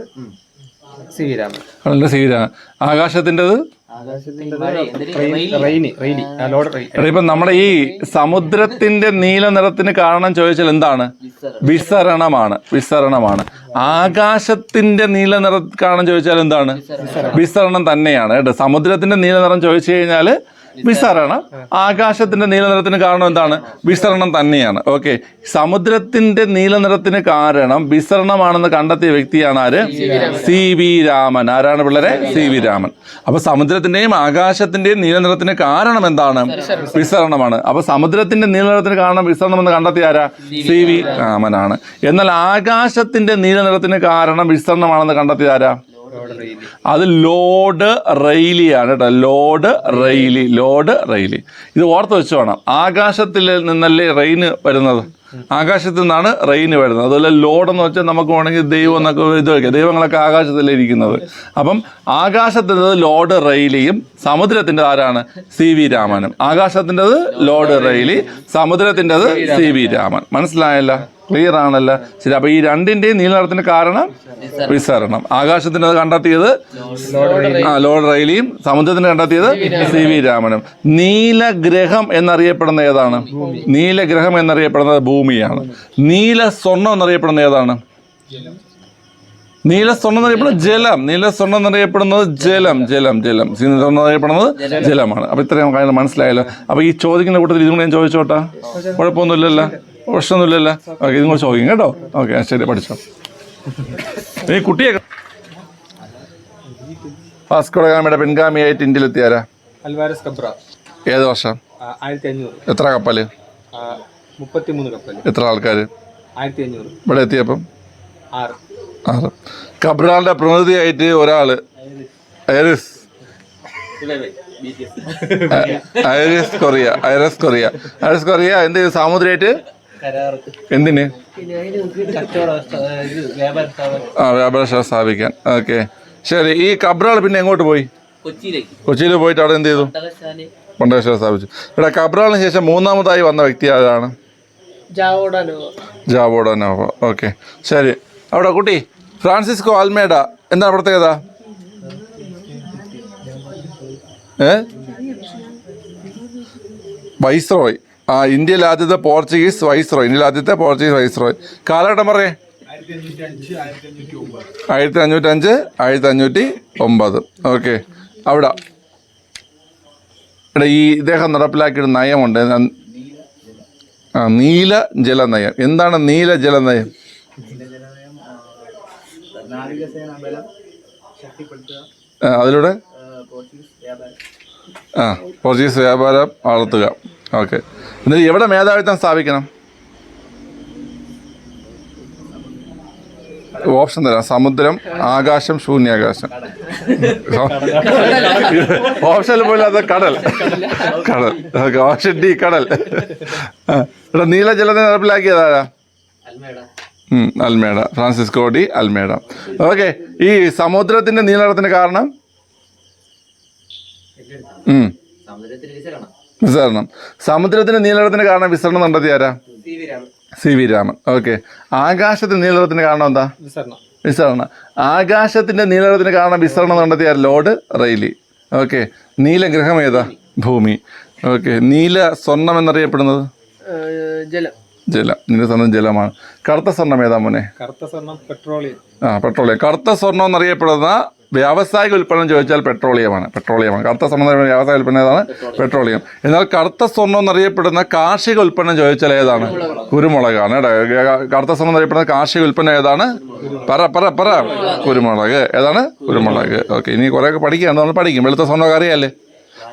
സിവിരാമൻ. ആകാശത്തിൻ്റെത് ഇപ്പം നമ്മുടെ ഈ സമുദ്രത്തിന്റെ നീല നിറത്തിന് കാരണം ചോദിച്ചാൽ എന്താണ്? വിസരണമാണ്. ആകാശത്തിന്റെ നീല നിറ കാരണം ചോദിച്ചാൽ എന്താണ്? വിസരണം തന്നെയാണ് കേട്ടോ. സമുദ്രത്തിന്റെ നീല നിറം ചോദിച്ചു കഴിഞ്ഞാൽ വിസരണം. ആകാശത്തിന്റെ നീലനിറത്തിന് കാരണം എന്താണ്? വിസരണം തന്നെയാണ്. ഓക്കെ, സമുദ്രത്തിന്റെ നീലനിറത്തിന് കാരണം വിസരണമാണെന്ന് കണ്ടെത്തിയ വ്യക്തിയാണ് ആര്? CV രാമൻ. ആരാണ് പിള്ളേരെ? CV രാമൻ. അപ്പൊ സമുദ്രത്തിന്റെയും ആകാശത്തിന്റെയും നീലനിറത്തിന് കാരണം എന്താണ്? വിസരണമാണ്. അപ്പൊ സമുദ്രത്തിന്റെ നീലനിറത്തിന് കാരണം വിസരണം എന്ന് കണ്ടെത്തിയ ആരാ? CV രാമനാണ്. എന്നാൽ ആകാശത്തിന്റെ നീലനിറത്തിന് കാരണം വിസരണമാണെന്ന് കണ്ടെത്തിയ ആരാ? അത് ലോർഡ് റെയ്ലിയാണ് കേട്ടോ. Lord Rayleigh. ഇത് ഓർത്ത് വെച്ച് വേണം. ആകാശത്തിൽ നിന്നല്ലേ റെയിന് വരുന്നത്? ആകാശത്തിൽ നിന്നാണ് റെയിന് വരുന്നത്. അതുപോലെ ലോഡ് എന്ന് വെച്ചാൽ നമുക്ക് വേണമെങ്കിൽ ദൈവം എന്നൊക്കെ ഇത് വയ്ക്കാം. ദൈവങ്ങളൊക്കെ ആകാശത്തിലേ ഇരിക്കുന്നത്. അപ്പം ആകാശത്തിൻ്റെത് ലോർഡ് റെയ്ലിയും സമുദ്രത്തിൻ്റെ ആരാണ്? CV രാമനും. ആകാശത്തിൻ്റെത് ലോർഡ് റെയ്ലി, സമുദ്രത്തിൻ്റെത് CV രാമൻ. മനസ്സിലായല്ലോ? ക്ലിയർ ആണല്ലോ? ശരി. അപ്പൊ ഈ രണ്ടിന്റെയും നീലനിറത്തിന് കാരണം വിസരണം. ആകാശത്തിന് അത് കണ്ടെത്തിയത് ലോർഡ് റെയ്ലിയും, സമുദ്രത്തിന് കണ്ടെത്തിയത് CV രാമനും. നീലഗ്രഹം എന്നറിയപ്പെടുന്ന ഏതാണ്? നീലഗ്രഹം എന്നറിയപ്പെടുന്നത് ഭൂമിയാണ്. നീല സ്വർണം എന്നറിയപ്പെടുന്ന ഏതാണ്? നീലസ്വർണം എന്നറിയപ്പെടുന്നത് ജലം. നീലസ്വർണം എന്നറിയപ്പെടുന്നത് ജലം. നീലസ്വർണം എന്നറിയപ്പെടുന്നത് ജലമാണ്. അപ്പൊ ഇത്രയും കാര്യം മനസ്സിലായല്ലോ. അപ്പൊ ഈ ചോദിക്കുന്ന കൂട്ടത്തിൽ ഇതും കൂടെ ഞാൻ ചോദിച്ചോട്ടാ? കുഴപ്പമൊന്നുമില്ലല്ലോ, പ്രശ്നമൊന്നുമില്ലല്ലോ. ഓക്കെ, ഇതും കൂടെ ചോദിക്കും കേട്ടോ. ഓക്കെ, ശരി, പഠിച്ചോ. ഈ കുട്ടിയെ വാസ്കോ ഡ ഗാമയുടെ പിൻഗാമിയായിട്ട് ഇന്ത്യയിലെത്തിയാരാ? Alvares Cabral. ഏത് വർഷം? 1500. എത്ര കപ്പൽ? 33 കപ്പൽ. എത്ര ആൾക്കാർ? 1500. ഇവിടെ എത്തിയപ്പം 6. കബ്രാളിന്റെ പ്രതിനിധിയായിട്ട് ഒരാള് ഐറിസ് കൊറിയ എന്ത് ചെയ്തു? സാമുദ്രമായിട്ട് എന്തിന്? വ്യാപാര സ്ഥാപിക്കാൻ. ഓക്കെ, ശരി. ഈ കബ്രാൾ പിന്നെ എങ്ങോട്ട് പോയി? കൊച്ചിയിൽ പോയിട്ട് അവിടെ എന്ത് ചെയ്തു? പണ്ടകശാല സ്ഥാപിച്ചു. ഇവിടെ കബ്രാളിന് ശേഷം മൂന്നാമതായി വന്ന വ്യക്തി ആരാണ്? ജാവോഡാനോവ. ഓക്കെ, ശരി. അവിടെ കുട്ടി ഫ്രാൻസിസ്കോ അൽമേഡ എന്താണ് പ്രത്യേകത? വൈസ്രോയ്. ഇന്ത്യയിലെ ആദ്യത്തെ പോർച്ചുഗീസ് വൈസ്രോയ്. കാലഘട്ടം പറയേ. 1505 1509. ഓക്കെ, അവിടെ ഈ ഇദ്ദേഹം നടപ്പിലാക്കിയൊരു നയമുണ്ട്, നീല ജലനയം. എന്താണ് നീല ജലനയം? അതിലൂടെ പോർച്ചുഗീസ് വ്യാപാരം വളർത്തുക. ഓക്കെ, എന്നിട്ട് എവിടെ മേധാവിത്വം സ്ഥാപിക്കണം? ഓപ്ഷൻ തരാം: സമുദ്രം, ആകാശം, ശൂന്യാകാശം. ഓപ്ഷനിൽ പോലും അത് കടൽ. ഓപ്ഷൻ ഡി കടൽ. ഇവിടെ നീല ജലനയം നടപ്പിലാക്കിയതാരാ? Almeida, Francisco de Almeida. Okay, ഈ സമുദ്രത്തിന്റെ നീലനിറത്തിന് കാരണം? വിസരണം. സമുദ്രത്തിന്റെ നീലനിറത്തിന് കാരണം വിസരണം നടത്തിയ ആരാ? CV രാമൻ. ഓക്കെ, ആകാശത്തിന്റെ നീലനിറത്തിന് കാരണം എന്താ? വിസരണം. ആകാശത്തിന്റെ നീലനിറത്തിന് കാരണം വിസരണം നടത്തിയ ലോർഡ് റെയ്ലി. ഓക്കെ, നീല ഗ്രഹം ഏതാ? ഭൂമി. ഓക്കെ, നീല സ്വർണം എന്നറിയപ്പെടുന്നത്? ജലം. നീല സ്വർണം ജലമാണ്. കറുത്ത സ്വർണം ഏതാ മോനെ? പെട്രോളിയം. കറുത്ത സ്വർണം എന്നറിയപ്പെടുന്ന വ്യാവസായിക ഉൽപ്പന്നം ചോദിച്ചാൽ പെട്രോളിയമാണ്. കറുത്ത സ്വർണ്ണം വ്യാവസായിക ഉൽപ്പന്നം ഏതാണ്? പെട്രോളിയം. എന്നാൽ കറുത്ത സ്വർണ്ണം എന്നറിയപ്പെടുന്ന കാർഷിക ഉൽപ്പന്നം ചോദിച്ചാൽ ഏതാണ്? കുരുമുളകാണ്. കറുത്ത സ്വർണ്ണം എന്നറിയപ്പെടുന്ന കാർഷിക ഉൽപ്പന്നം ഏതാണ്? പറ. കുരുമുളക്. ഏതാണ്? കുരുമുളക്. ഓക്കെ, ഇനി കുറേയൊക്കെ പഠിക്കുകയാണ്, നമ്മൾ പഠിക്കും. വെളുത്ത സ്വർണ്ണമൊക്കെ അറിയാമല്ലേ?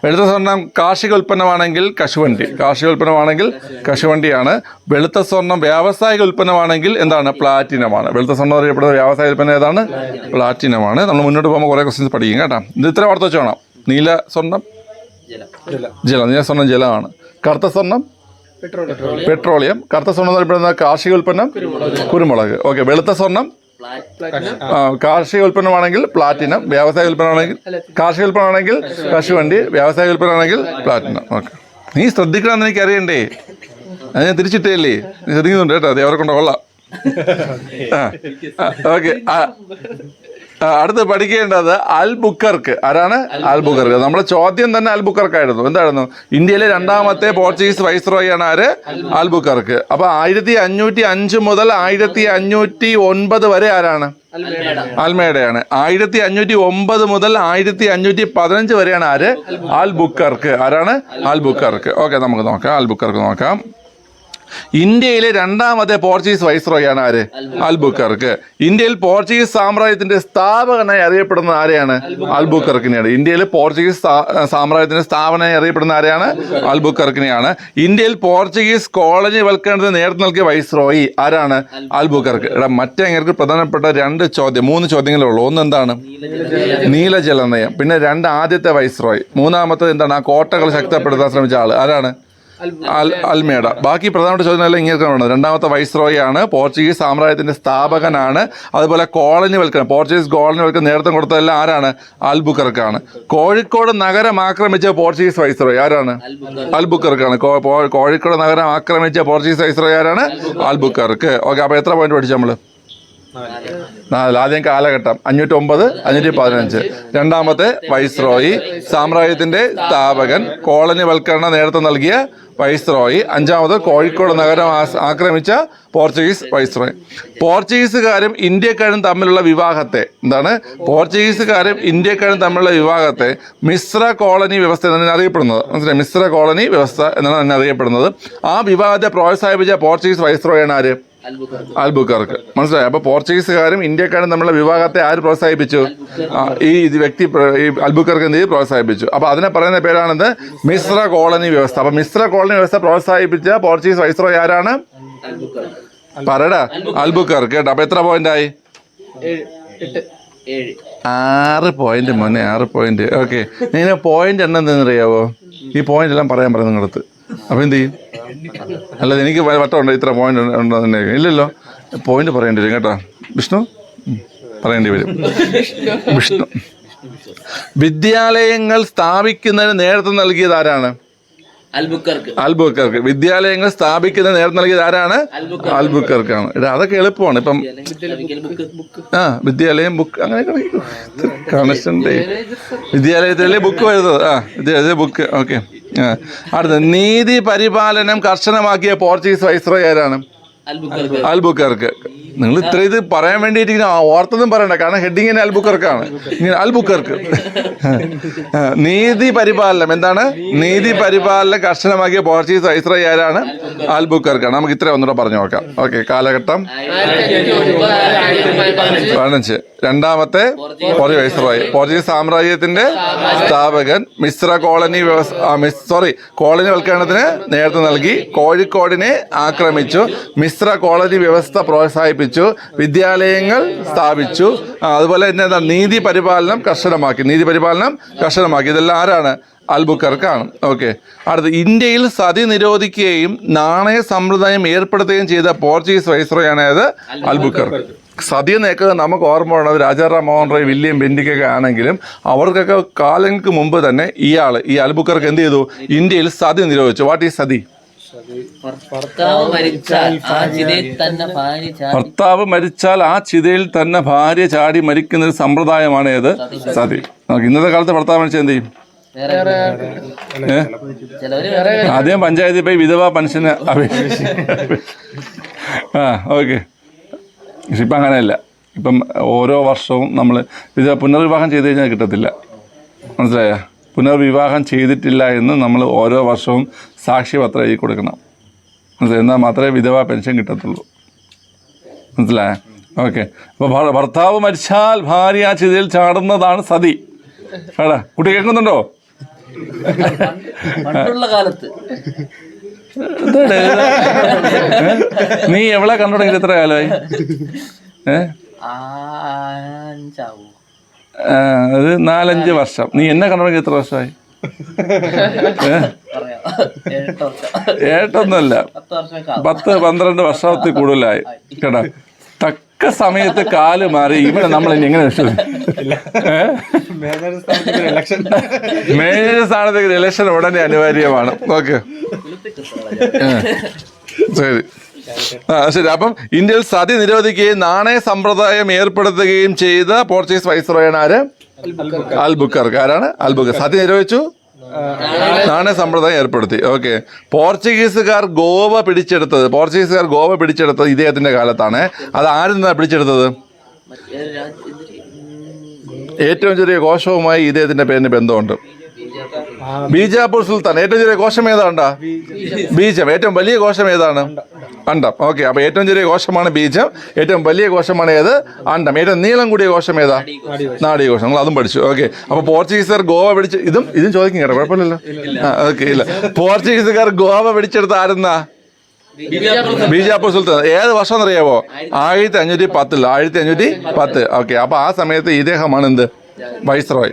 വെളുത്ത സ്വർണ്ണം കാർഷിക ഉൽപ്പന്നമാണെങ്കിൽ കശുവണ്ടിയാണ്. വെളുത്ത സ്വർണ്ണം വ്യാവസായിക ഉൽപ്പന്നമാണെങ്കിൽ എന്താണ്? പ്ലാറ്റിനമാണ്. വെളുത്ത സ്വർണ്ണം അറിയപ്പെടുന്ന വ്യാവസായിക ഉൽപ്പന്നം ഏതാണ്? പ്ലാറ്റിനമാണ്. നമ്മൾ മുന്നോട്ട് പോകുമ്പോൾ കുറേ ക്വസ്റ്റ്യൻസ് പഠിക്കും കേട്ടോ. ഇത് ഇത്ര ഓർത്ത് വെച്ച് വേണം. നീല സ്വർണ്ണം ജലം. നീല സ്വർണ്ണം ജലമാണ്. കറുത്ത സ്വർണ്ണം പെട്രോളിയം. കറുത്ത സ്വർണ്ണം അറിയപ്പെടുന്ന കാർഷിക ഉൽപ്പന്നം കുരുമുളക്. ഓക്കെ, വെളുത്ത സ്വർണ്ണം കാർഷിക ഉൽപ്പന്നമാണെങ്കിൽ പ്ലാറ്റിനം. വ്യാവസായിക ഉൽപ്പന്നമാണെങ്കിൽ കശുവണ്ടി. വ്യാവസായിക ഉൽപ്പന്നമാണെങ്കിൽ പ്ലാറ്റിനം. ഓക്കെ, നീ ശ്രദ്ധിക്കണമെന്ന് എനിക്ക് അറിയണ്ടേ? അത് ഞാൻ തിരിച്ചിട്ടേല്ലേ? നീ ശ്രദ്ധിക്കുന്നുണ്ട് കേട്ടോ. അത് അവരെ കൊണ്ട് കൊള്ളാം. ഓക്കെ, അടുത്ത് പഠിക്കേണ്ടത് അൽബുക്കർക്ക്. ആരാണ്? അൽബുക്കർക്ക്. നമ്മുടെ ചോദ്യം തന്നെ അൽബുക്കർക്കായിരുന്നു. എന്തായിരുന്നു? ഇന്ത്യയിലെ രണ്ടാമത്തെ പോർച്ചുഗീസ് വൈസ്രോയി ആണ് ആര്? അൽബുക്കർക്ക്. അപ്പൊ 1505 മുതൽ 1509 വരെ ആരാണ്? അൽമേഡയാണ്. 1509 മുതൽ 1515 വരെയാണ് ആര്? അൽബുക്കർക്ക്. ആരാണ്? അൽബുക്കർക്ക്. ഓക്കെ, നമുക്ക് നോക്കാം. അൽബുക്കർക്ക് നോക്കാം. ഇന്ത്യയിലെ രണ്ടാമത്തെ പോർച്ചുഗീസ് വൈസ്രോയാണ് ആര്? അൽബുക്കർക്ക്. ഇന്ത്യയിൽ പോർച്ചുഗീസ് സാമ്രാജ്യത്തിന്റെ സ്ഥാപകനായി അറിയപ്പെടുന്ന ആരെയാണ്? അൽബുക്കർക്കിനെയാണ്. ഇന്ത്യയിൽ പോർച്ചുഗീസ് സാമ്രാജ്യത്തിന്റെ സ്ഥാപനമായി അറിയപ്പെടുന്ന ആരെയാണ്? അൽബുക്കർക്കിനെയാണ്. ഇന്ത്യയിൽ പോർച്ചുഗീസ് കോളനി വൽക്കരണത്തിന് നേതൃത്വം നൽകിയ വൈസ്രോയി ആരാണ്? അൽബുക്കർക്ക്. ഇവിടെ മറ്റേങ്ങൾക്ക് പ്രധാനപ്പെട്ട 3 ചോദ്യങ്ങളേ ഉള്ളൂ. ഒന്ന് എന്താണ്? നീലജലനയം. പിന്നെ 2 ആദ്യത്തെ വൈസ്രോയി. മൂന്നാമത്തത് എന്താണ്? ആ കോട്ടകൾ ശക്തിപ്പെടുത്താൻ ശ്രമിച്ച ആള് ആരാണ്? അൽമേഡ. ബാക്കി പ്രധാനപ്പെട്ട ചോദ്യങ്ങളെല്ലാം ഇങ്ങനെ വേണം. രണ്ടാമത്തെ വൈസ്രോയി ആണ്. പോർച്ചുഗീസ് സാമ്രാജ്യത്തിന്റെ സ്ഥാപകനാണ്. അതുപോലെ പോർച്ചുഗീസ് കോളനിവൽക്കരണം നേതൃത്വം കൊടുത്തതെല്ലാം ആരാണ്? അൽബുക്കർക്കാണ്. കോഴിക്കോട് നഗരം ആക്രമിച്ച പോർച്ചുഗീസ് വൈസ്രോയി ആരാണ്? അൽബുക്കർക്കാണ്. കോഴിക്കോട് നഗരം ആക്രമിച്ച പോർച്ചുഗീസ് വൈസ്രോയി ആരാണ്? അൽബുക്കർക്ക്. ഓക്കെ, അപ്പൊ എത്ര പോയിന്റ് പഠിച്ചു നമ്മള്? 4. ആദ്യം കാലഘട്ടം 509 515. രണ്ടാമത്തെ വൈസ്രോയി, സാമ്രാജ്യത്തിന്റെ സ്ഥാപകൻ, കോളനിവൽക്കരണ നേതൃത്വം നൽകിയ വൈസ്രോയി. 5ാമത് കോഴിക്കോട് നഗരം ആക്രമിച്ച പോർച്ചുഗീസ് വൈസ്രോയി. പോർച്ചുഗീസുകാരും ഇന്ത്യക്കാരും തമ്മിലുള്ള വിവാഹത്തെ മിശ്ര കോളനി വ്യവസ്ഥ എന്നാണ് അറിയപ്പെടുന്നത്. മനസ്സിലായി? മിശ്ര കോളനി വ്യവസ്ഥ എന്നാണ് അറിയപ്പെടുന്നത്. ആ വിവാഹത്തെ പ്രോത്സാഹിപ്പിച്ച പോർച്ചുഗീസ് വൈസ്രോയാണ് ആര്? അൽബുക്കർക്ക്. മനസ്സിലായി? അപ്പൊ പോർച്ചുഗീസുകാരും ഇന്ത്യക്കാരും തമ്മിലുള്ള വിവാഹത്തെ ആര് പ്രോത്സാഹിപ്പിച്ചു? ഈ വ്യക്തി ഈ അൽബുക്കർക്ക് എന്ത് ചെയ്ത് പ്രോത്സാഹിപ്പിച്ചു. അപ്പൊ അതിനെ പറയുന്ന പേരാണെന്ത്? മിശ്ര കോളനി വ്യവസ്ഥ. അപ്പൊ മിശ്ര കോളനി വ്യവസ്ഥ പ്രോത്സാഹിപ്പിച്ച പോർച്ചുഗീസ് വൈസ്രോയി ആരാണ്? പറയടാ, അൽബുക്കർക്ക്. കേട്ടോ. അപ്പൊ എത്ര പോയിന്റ് ആയി? 6 പോയിന്റ് മോനെ, 6 പോയിന്റ്. ഓക്കെ, നിങ്ങൾ പോയിന്റ് എണ്ണം എന്തെന്നറിയാവോ? ഈ പോയിന്റ് എല്ലാം പറയാൻ പറയും നിങ്ങളടുത്ത്. അപ്പൊ എന്ത് ചെയ്യും? അല്ലാതെ എനിക്ക് വട്ടമുണ്ടോ ഇത്ര പോയിന്റ് ഉണ്ടോ തന്നെ? ഇല്ലല്ലോ, പോയിന്റ് പറയേണ്ടി വരും കേട്ടോ. വിഷ്ണു പറയേണ്ടി വരും. വിഷ്ണു. വിദ്യാലയങ്ങൾ സ്ഥാപിക്കുന്നതിന് നേതൃത്വം നൽകിയത് ആരാണ്? അൽബുക്കർക്ക്. വിദ്യാലയങ്ങൾ സ്ഥാപിക്കുന്നതിന് നേതൃത്വം നൽകിയത് ആരാണ്? അൽബുക്കർക്കാണ്. അതൊക്കെ എളുപ്പമാണ്. ഇപ്പം വിദ്യാലയം ബുക്ക് അങ്ങനെയൊക്കെ കണക്ഷൻ്റെ വിദ്യാലയത്തിലെ ബുക്ക് വരുന്നത്. വിദ്യാലയത്തിലെ ബുക്ക്. ഓക്കെ. അടുത്ത, നീതി പരിപാലനം കർശനമാക്കിയ പോർച്ചുഗീസ് വൈസ്രോയി ആരാണ്? അൽബുക്കർക്ക്. നിങ്ങൾ ഇത്ര ഇത് പറയാൻ വേണ്ടിയിട്ട് ഇങ്ങനെ ഓർത്തൊന്നും പറയണ്ട, കാരണം ഹെഡിങ്ങിന് അൽബുക്കർക്കാണ്. ഇങ്ങനെ അൽബുക്കർക്ക്. നീതി പരിപാലനം എന്താണ്? നീതി പരിപാലനം കർശനമാക്കിയ പോർച്ചുഗീസ് വൈസ്രോയി ആരാണ്? അൽബുക്കർക്കാണ്. നമുക്ക് ഇത്ര ഒന്നുകൂടെ പറഞ്ഞു നോക്കാം. ഓക്കെ. കാലഘട്ടം 15. രണ്ടാമത്തെ പോർച്ചുഗീസ് വൈസ്രോയി, പോർച്ചുഗീസ് സാമ്രാജ്യത്തിന്റെ സ്ഥാപകൻ. മിശ്ര കോളനി കോളനിവൽക്കരണത്തിന് നേതൃത്വം നൽകി. കോഴിക്കോടിനെ ആക്രമിച്ചു. മിശ്ര കോളനി വ്യവസ്ഥ പ്രോത്സാഹിപ്പിച്ചു. വിദ്യാലയങ്ങൾ സ്ഥാപിച്ചു. അതുപോലെ തന്നെ എന്താ? നീതി പരിപാലനം കർശനമാക്കി. ഇതെല്ലാം ആരാണ്? അൽബുക്കർക്കാണ്. ഓക്കെ. അടുത്ത്, ഇന്ത്യയിൽ സതി നിരോധിക്കുകയും നാണയ സമ്പ്രദായം ഏർപ്പെടുത്തുകയും ചെയ്ത പോർച്ചുഗീസ് വൈസ്രോയാണ് ഏത്? അൽബുക്കർക്ക്. സതി എന്നൊക്കെ നമുക്ക് ഓർമ്മ ഉള്ളത് രാജാറാം മോഹൻ റോയ്, വില്യം ബെന്റിക്കൊക്കെ ആണെങ്കിലും അവർക്കൊക്കെ കാലങ്ങൾക്ക് മുമ്പ് തന്നെ ഈ അൽബുക്കർക്ക് എന്ത് ചെയ്തു? ഇന്ത്യയിൽ സതി നിരോധിച്ചു. What is sati? ഭർത്താവ് മരിച്ചാൽ ആ ചിതയിൽ തന്നെ ഭാര്യ ചാടി മരിക്കുന്ന ഒരു സമ്പ്രദായമാണ് ഏത്? സതി. ഇന്നത്തെ കാലത്ത് ഭർത്താവ് മരിച്ചാൽ എന്ത് ചെയ്യും? ആദ്യം പഞ്ചായത്തിൽ പോയി വിധവാ പെൻഷന് ഓക്കെ. പക്ഷെ ഇപ്പം അങ്ങനെയല്ല. ഇപ്പം ഓരോ വർഷവും നമ്മൾ പുനർവിവാഹം ചെയ്ത് കഴിഞ്ഞാൽ കിട്ടത്തില്ല. മനസ്സിലായോ? പുനർവിവാഹം ചെയ്തിട്ടില്ല എന്ന് നമ്മൾ ഓരോ വർഷവും സാക്ഷ്യപത്രം എഴുതി കൊടുക്കണം. എന്നാൽ മാത്രമേ വിധവാ പെൻഷൻ കിട്ടത്തുള്ളൂ. മനസ്സിലായോ? ഓക്കെ. അപ്പോൾ ഭർത്താവ് മരിച്ചാൽ ഭാര്യ ചിതയിൽ ചാടുന്നതാണ് സതി. എടാ കുട്ടി കേൾക്കുന്നുണ്ടോ? നീ എവിടെ കണ്ടു തുടങ്ങിയത്? എത്ര കാലമായി? അത് 4-5 വർഷം. നീ എന്നെ കണ്ടു തുടങ്ങി എത്ര വർഷമായി? ഏട്ടൊന്നുമല്ല, 10-12 വർഷത്തിൽ കൂടുതലായി. കേട്ടാ, തക്ക സമയത്ത് കാല് മാറി. ഇവിടെ നമ്മൾ ഇനി എങ്ങനെ മേജർ സ്ഥാനത്തേക്ക് ഇലക്ഷൻ ഉടനെ അനിവാര്യമാണ്. ഓക്കെ, ശരി. ശരി. അപ്പം ഇന്ത്യയിൽ സതി നിരോധിക്കുകയും നാണയ സമ്പ്രദായം ഏർപ്പെടുത്തുകയും ചെയ്ത പോർച്ചുഗീസ് വൈസ്രോയാണ് ആര്? അൽബുക്കർക്ക്. ആരാണ്? അൽബുക്കർ. സതി നിരോധിച്ചു, നാണയ സമ്പ്രദായം ഏർപ്പെടുത്തി. ഓക്കെ. പോർച്ചുഗീസുകാർ ഗോവ പിടിച്ചെടുത്തത് ഇദ്ദേഹത്തിന്റെ കാലത്താണ്. അത് ആരിൽ നിന്നാണ് പിടിച്ചെടുത്തത്? ഏറ്റവും ചെറിയ കോശവുമായി ഇദ്ദേഹത്തിന്റെ പേരിന് ബന്ധമുണ്ട്. ബീജാപൂർ സുൽത്താൻ. ഏറ്റവും ചെറിയ കോശം ഏതാണ്ടാ? ബീജം. ഏറ്റവും വലിയ കോശം ഏതാണ്? അണ്ടം. ഓക്കെ. അപ്പൊ ഏറ്റവും ചെറിയ കോശമാണ് ബീജം, ഏറ്റവും വലിയ കോശമാണ് ഏത്? അണ്ടം. ഏറ്റവും നീളം കൂടിയ കോശം ഏതാ? നാഡീകോശം. നിങ്ങൾ അതും പഠിച്ചു. ഓക്കെ. അപ്പൊ പോർച്ചുഗീസുകാർ ഗോവ പിടിച്ച് ഇതും ചോദിക്കും കേട്ടോ, കുഴപ്പമില്ലല്ലോ. ഓക്കെ. ഇല്ല, പോർച്ചുഗീസുകാർ ഗോവ പിടിച്ചെടുത്ത് ആരുന്നാ? ബീജാപൂർ സുൽത്താൻ. ഏത് വർഷം എന്നറിയാവോ? 1510. ഓക്കെ. അപ്പൊ ആ സമയത്ത് ഇദ്ദേഹമാണ് എന്ത്? വൈസ്രോയ്.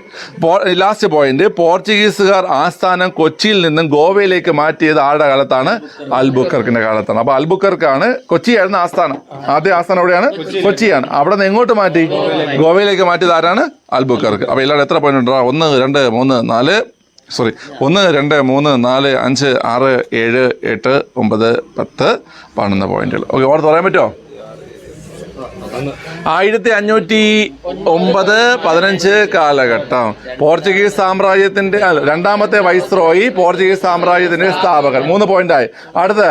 ലാസ്റ്റ് പോയിന്റ്, പോർച്ചുഗീസുകാർ ആസ്ഥാനം കൊച്ചിയിൽ നിന്നും ഗോവയിലേക്ക് മാറ്റിയത് ആരുടെ കാലത്താണ്? അൽബുക്കർക്കിന്റെ കാലത്താണ്. അപ്പൊ അൽബുക്കർക്കാണ്, കൊച്ചിയായിരുന്നു ആസ്ഥാനം. ആദ്യ ആസ്ഥാനം എവിടെയാണ്? കൊച്ചിയാണ്. അവിടെ നിന്ന് എങ്ങോട്ട് മാറ്റി? ഗോവയിലേക്ക് മാറ്റിയത് ആരാണ്? അൽബുക്കർക്ക്. അപ്പൊ എല്ലാവരും എത്ര പോയിന്റ് ഉണ്ടോ? 1 2 3 4 1 2 3 4 5 6 7 8 9 10 12 പോയിന്റുകൾ. ഓക്കെ. ഓർത്ത് പറയാൻ പറ്റുമോ? 1509-15 കാലഘട്ടം പോർച്ചുഗീസ് സാമ്രാജ്യത്തിന്റെ രണ്ടാമത്തെ വൈസ്രോയി, പോർച്ചുഗീസ് സാമ്രാജ്യത്തിന്റെ സ്ഥാപകൻ. 3 പോയിന്റായി. അടുത്ത,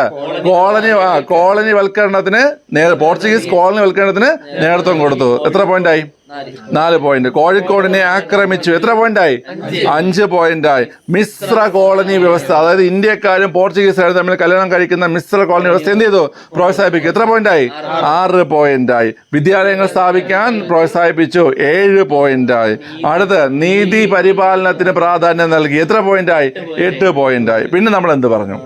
കോളനിവൽക്കരണത്തിന് പോർച്ചുഗീസ് കോളനിവൽക്കരണത്തിന് നേതൃത്വം കൊടുത്തു. എത്ര പോയിന്റായി? 4 പോയിന്റ്. കോഴിക്കോടിനെ ആക്രമിച്ചു. എത്ര പോയിന്റായി? 5 പോയിന്റായി. മിശ്ര കോളനി വ്യവസ്ഥ, അതായത് ഇന്ത്യക്കാരും പോർച്ചുഗീസുകാരും തമ്മിൽ കല്യാണം കഴിക്കുന്ന മിശ്ര കോളനി വ്യവസ്ഥ എന്ത് ചെയ്തു? പ്രോത്സാഹിപ്പിക്കും. എത്ര പോയിന്റായി? 6 പോയിന്റായി. വിദ്യാലയങ്ങൾ സ്ഥാപിക്കാൻ പ്രോത്സാഹിപ്പിച്ചു. 7 പോയിന്റായി. അടുത്ത് നീതി പരിപാലനത്തിന് പ്രാധാന്യം നൽകി. എത്ര പോയിന്റായി? 8 പോയിന്റായി. പിന്നെ നമ്മൾ എന്ത് പറഞ്ഞു?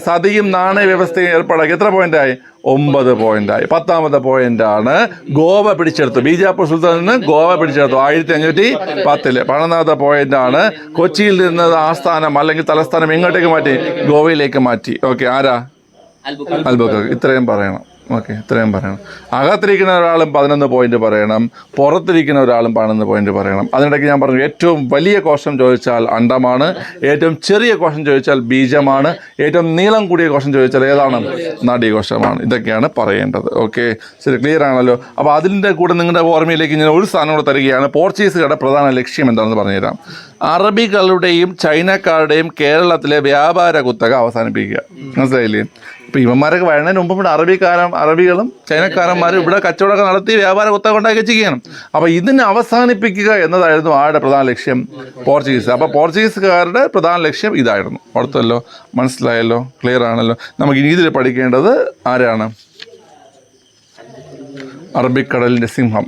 സതിയും നാണയ വ്യവസ്ഥയും ഏർപ്പാടാക്കി. എത്ര പോയിന്റായി? 9 പോയിന്റായി. 10ാമത്തെ പോയിന്റാണ് ഗോവ പിടിച്ചെടുത്തു. ബീജാപ്പൂർ സുൽത്താനിന് ഗോവ പിടിച്ചെടുത്തു 1510. 12ാമത്തെ പോയിന്റാണ് കൊച്ചിയിൽ നിന്ന് ആസ്ഥാനം അല്ലെങ്കിൽ തലസ്ഥാനം എങ്ങോട്ടേക്ക് മാറ്റി? ഗോവയിലേക്ക് മാറ്റി. ഓക്കെ, ആരാ? അൽബുക്കർക്ക്. ഇത്രയും പറയണം. ഓക്കെ, ഇത്രയും പറയണം. അകത്തിരിക്കുന്ന ഒരാളും 11 പോയിന്റ് പറയണം, പുറത്തിരിക്കുന്ന ഒരാളും 11 പോയിന്റ് പറയണം. അതിനിടയ്ക്ക് ഞാൻ പറഞ്ഞു, ഏറ്റവും വലിയ കോശം ചോദിച്ചാൽ അണ്ടമാണ്, ഏറ്റവും ചെറിയ കോശം ചോദിച്ചാൽ ബീജമാണ്, ഏറ്റവും നീളം കൂടിയ കോശം ചോദിച്ചാൽ ഏതാണ്? നാഡീകോശമാണ്. ഇതൊക്കെയാണ് പറയേണ്ടത്. ഓക്കെ, ശരി, ക്ലിയർ ആണല്ലോ. അപ്പോൾ അതിൻ്റെ കൂടെ നിങ്ങളുടെ ഓർമ്മയിലേക്ക് ഞാൻ ഒരു സാധനം കൂടെ തരികയാണ്. പോർച്ചുഗീസുകാരുടെ പ്രധാന ലക്ഷ്യം എന്താണെന്ന് പറഞ്ഞുതരാം. അറബികളുടെയും ചൈനക്കാരുടെയും കേരളത്തിലെ വ്യാപാര കുത്തക അവസാനിപ്പിക്കുക. മനസ്സിലായില്ലേ? ഇപ്പം ഇവന്മാരൊക്കെ വരുന്നതിന് മുമ്പ് ഇവിടെ അറബികളും ചൈനക്കാരന്മാരും ഇവിടെ കച്ചവടമൊക്കെ നടത്തി വ്യാപാര കുത്തക ഉണ്ടാക്കി വെച്ചിരിക്കുകയാണ്. അപ്പോൾ ഇതിനെ അവസാനിപ്പിക്കുക എന്നതായിരുന്നു ആരുടെ പ്രധാന ലക്ഷ്യം? പോർച്ചുഗീസ്. അപ്പോൾ പോർച്ചുഗീസുകാരുടെ പ്രധാന ലക്ഷ്യം ഇതായിരുന്നു. ഓർത്തല്ലോ, മനസ്സിലായല്ലോ, ക്ലിയർ ആണല്ലോ. നമുക്ക് ഇനി ഇതിൽ പഠിക്കേണ്ടത് ആരാണ്? അറബിക്കടലിൻ്റെ സിംഹം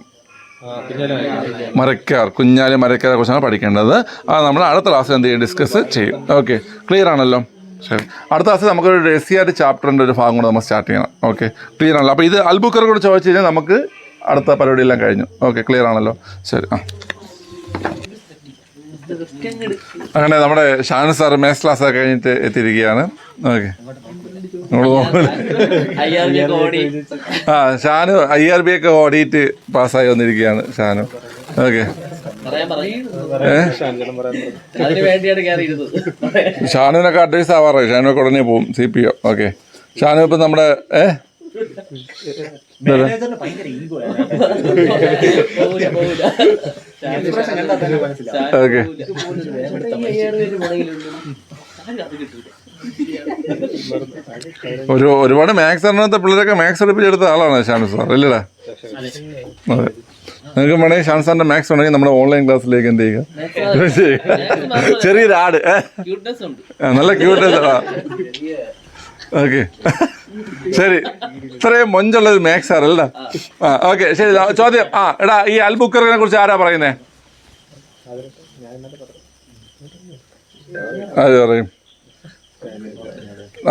മരക്കാർ, കുഞ്ഞാലി മരക്കാരെ കുറിച്ചാണ് പഠിക്കേണ്ടത്. അത് നമ്മൾ അടുത്ത ക്ലാസ്സിൽ എന്ത് ചെയ്യും? ഡിസ്കസ് ചെയ്യും. ഓക്കെ, ക്ലിയർ ആണല്ലോ. ശരി, അടുത്ത ക്ലാസ്സിൽ നമുക്കൊരു SCR ചാപ്റ്ററിൻ്റെ ഒരു ഭാഗം കൂടെ നമ്മൾ സ്റ്റാർട്ട് ചെയ്യണം. ഓക്കെ, ക്ലിയർ ആണല്ലോ. അപ്പോൾ ഇത് അൽബുക്കർ കൂടെ ചോദിച്ചു കഴിഞ്ഞാൽ നമുക്ക് അടുത്ത പരിപാടിയെല്ലാം കഴിഞ്ഞു. ഓക്കെ, ക്ലിയർ ആണല്ലോ. ശരി. അങ്ങനെ നമ്മുടെ ഷാനു സാർ മാത്സ് ക്ലാസ് കഴിഞ്ഞിട്ട് എത്തിയിരിക്കുകയാണ്. ഓക്കെ, ഷാനു IRB ഒക്കെ ഓടിയിട്ട് പാസ്സായി വന്നിരിക്കുകയാണ് ഷാനു. ഓക്കെ, ഷാനുവിനൊക്കെ അഡ്വൈസ് ആവാറായി. ഷാനുവൊക്കെ ഉടനെ പോവും CPO. ഓക്കെ, ഷാനു ഇപ്പം നമ്മുടെ ഓക്കെ, ഒരുപാട് മാത്സ് അറിയാത്ത പിള്ളേരൊക്കെ മാത്സ് എടുപ്പിച്ചെടുത്ത ആളാണ് ഷാനു സാർ, അല്ലേടാ? അതെ, നിങ്ങൾക്ക് വേണമെങ്കിൽ ഷാൻ സാറിന്റെ മാത്സ് ഉണ്ടെങ്കിൽ നമ്മുടെ ഓൺലൈൻ ക്ലാസ്സിലേക്ക് എന്ത് ചെയ്യുക? ചെറിയൊരു ആട്, നല്ല ക്യൂട്ട്നെസ്. ഓക്കെ, ശരി, ഇത്രയും മൊഞ്ചുള്ളൊരു മാത്സ് സാർ അല്ലേ? ഓക്കെ, ശരി. ചോദ്യം. എടാ, ഈ അൽബുക്കറിനെ കുറിച്ച് ആരാ പറയുന്നേ? അത് പറയും.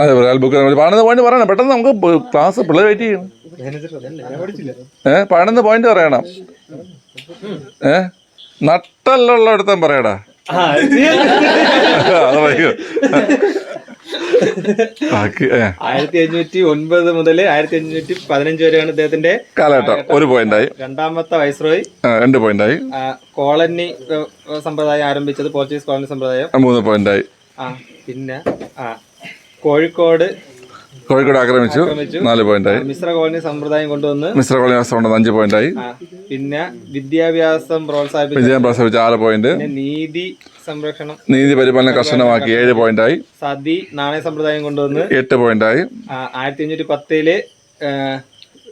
അതെ, അൽബുക്കറിനെ കുറിച്ച് 12 പോയിന്റ് പറയണം. പെട്ടെന്ന് നമുക്ക് ക്ലാസ് പിള്ളേർ വെയിറ്റ് ചെയ്യണം. 12 പോയിന്റ് പറയണം. നട്ടല്ലുള്ള എടുത്താൻ പറയടാ. അത് പറയൂ. 1509 മുതൽ 1515 വരെയാണ് ഇദ്ദേഹത്തിന്റെ കാലഘട്ടം. 1 പോയിന്റായി. രണ്ടാമത്തെ വൈസ്രോയി 2 പോയിന്റായി. കോളനി സമ്പ്രദായം ആരംഭിച്ചത് പോർച്ചുഗീസ് കോളനി സമ്പ്രദായം 3 പോയിന്റായി. പിന്നെ കോഴിക്കോട് ആക്രമിച്ചു 4 പോയിന്റായി. മിശ്ര കോളനി സമ്പ്രദായം കൊണ്ടുവന്ന് 5 പോയിന്റായി. പിന്നെ വിദ്യാഭ്യാസം പ്രോത്സാഹിപ്പിച്ചു 6 പോയിന്റ്. നീതി സംരക്ഷണം, നീതി പരിപാലനം കർശനമാക്കി 7 പോയിന്റായി. സതി നാണയ സമ്പ്രദായം കൊണ്ടുവന്ന് 8 പോയിന്റായി. 1510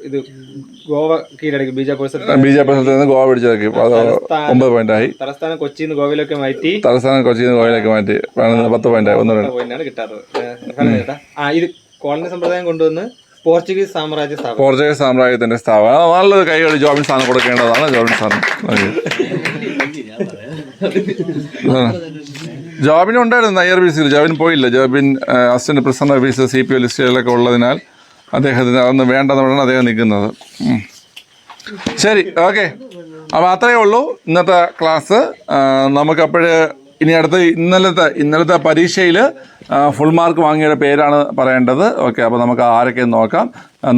ഇത് ഗോവ കീഴടക്കി. ബീജാപ്പൂർ ഗോവ പിടിച്ചടക്കി 9 പോയിന്റായി. തലസ്ഥാനം കൊച്ചിയിൽ നിന്ന് ഗോവയിലേക്ക് മാറ്റി. 10 പോയിന്റായി. 1 പോയിന്റാണ് കിട്ടാത്തത്. ഇത് കോളനി സമ്പ്രദായം കൊണ്ടുവന്ന് പോർച്ചുഗീസ് സാമ്രാജ്യത്തിന്റെ സ്ഥാപനം. നല്ലൊരു കൈകളി ജോബിൻ സ്ഥാനം കൊടുക്കേണ്ടതാണ്. ജോബിൻ സ്ഥാനം ജോബിന് ഉണ്ടായിരുന്നു IRBCയിൽ. ജോബിൻ പോയില്ല. Jobin assistant prisoner officer CPO ലിസ്റ്റുകളിലൊക്കെ ഉള്ളതിനാൽ അദ്ദേഹത്തിന് അതൊന്നും വേണ്ടെന്നാണ് അദ്ദേഹം നിൽക്കുന്നത്. ശരി, ഓക്കെ. അപ്പോൾ അത്രയേ ഉള്ളൂ ഇന്നത്തെ ക്ലാസ്. നമുക്കപ്പോഴ് ഇനി അടുത്ത് ഇന്നലത്തെ പരീക്ഷയിൽ ഫുൾ മാർക്ക് വാങ്ങിയവരുടെ പേരാണ് പറയേണ്ടത്. ഓക്കെ, അപ്പോൾ നമുക്ക് ആരൊക്കെയെന്ന് നോക്കാം.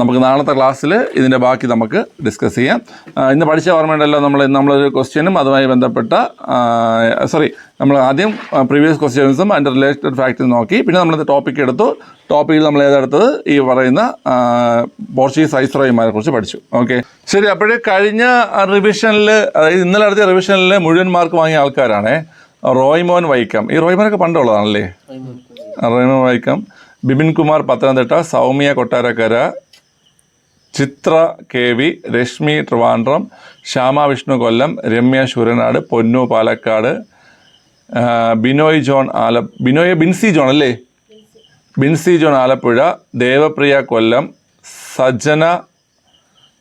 നമുക്ക് നാളത്തെ ക്ലാസ്സിൽ ഇതിൻ്റെ ബാക്കി നമുക്ക് ഡിസ്കസ് ചെയ്യാം. ഇന്ന് പഠിച്ച ഓർമ്മയുണ്ടല്ലോ, നമ്മളൊരു ക്വസ്റ്റ്യനും അതുമായി ബന്ധപ്പെട്ട നമ്മൾ ആദ്യം പ്രീവിയസ് ക്വസ്റ്റ്യൻസും അതിൻ്റെ റിലേറ്റഡ് ഫാക്റ്റും നോക്കി. പിന്നെ നമ്മൾ ടോപ്പിക് എടുത്തു. ടോപ്പിക്കിൽ നമ്മൾ ഏതെടുത്തത് ഈ പറയുന്ന പോർച്ചുഗീസ് വൈസ്രോയിമാരെ കുറിച്ച് പഠിച്ചു. ഓക്കെ, ശരി. അപ്പോഴേ കഴിഞ്ഞ റിവിഷനിൽ, അതായത് ഇന്നലെ നടത്തിയ റിവിഷനിൽ മുഴുവൻ മാർക്ക് വാങ്ങിയ ആൾക്കാരാണേ റോയ്മോൻ വൈക്കം. ഈ റോയ്മോനൊക്കെ പണ്ടുള്ളതാണല്ലേ. റോയ്മോൻ വൈക്കം, ബിപിൻ കുമാർ പത്തനംതിട്ട, സൗമ്യ കൊട്ടാരക്കര, ചിത്ര KV, രശ്മി ട്രിവാൻഡ്രം, ശ്യാമ വിഷ്ണു കൊല്ലം, രമ്യ ശൂരനാട്, പൊന്നു പാലക്കാട്, ബിൻസി ജോൺ അല്ലേ, ബിൻസി ജോൺ ആലപ്പുഴ, ദേവപ്രിയ കൊല്ലം, സജ്ജന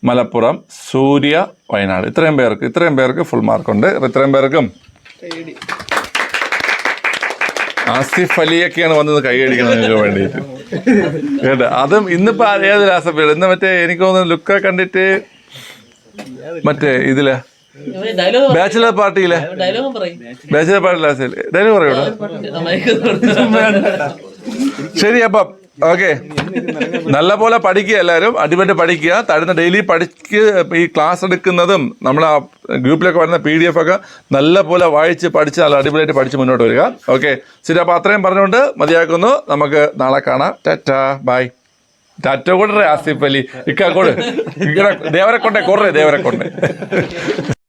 മലപ്പുറം, സൂര്യ വയനാട്. ഇത്രയും പേർക്ക് ഫുൾ മാർക്കുണ്ട്. ഇത്രയും പേർക്കും ആസിഫ് അലിയൊക്കെയാണ് വന്നത് കൈയടിക്കണം നിങ്ങൾക്ക് വേണ്ടിയിട്ട് കേട്ടോ. അതും ഇന്നിപ്പോ ഏത് ആസിഫ്? ഇന്ന് മറ്റേ എനിക്ക് തോന്നുന്നു ലുക്ക കണ്ടിട്ട് മറ്റേ ഇതില് ബാച്ചിലർ പാർട്ടിയിലെ ഡയലോഗ് പറയൂടാ. ശരി, അപ്പം ഓക്കെ, നല്ല പോലെ പഠിക്കുക, എല്ലാവരും അടിപൊളി പഠിക്കുക. തരുന്ന ഡെയിലി ഈ ക്ലാസ് എടുക്കുന്നതും നമ്മൾ ആ ഗ്രൂപ്പിലൊക്കെ വരുന്ന PDF ഒക്കെ നല്ല പോലെ വായിച്ച് പഠിച്ച് നല്ല അടിപൊളിയായിട്ട് പഠിച്ച് മുന്നോട്ട് വരിക. ഓക്കെ ശരി, അപ്പോൾ അത്രയും പറഞ്ഞുകൊണ്ട് മതിയാക്കുന്നു. നമുക്ക് നാളെ കാണാം. Tata bye. ടാറ്റ കൊടുറേ ആസിഫ് അലി ഇക്കാക്കോട് ദേവരെ കൊണ്ടേ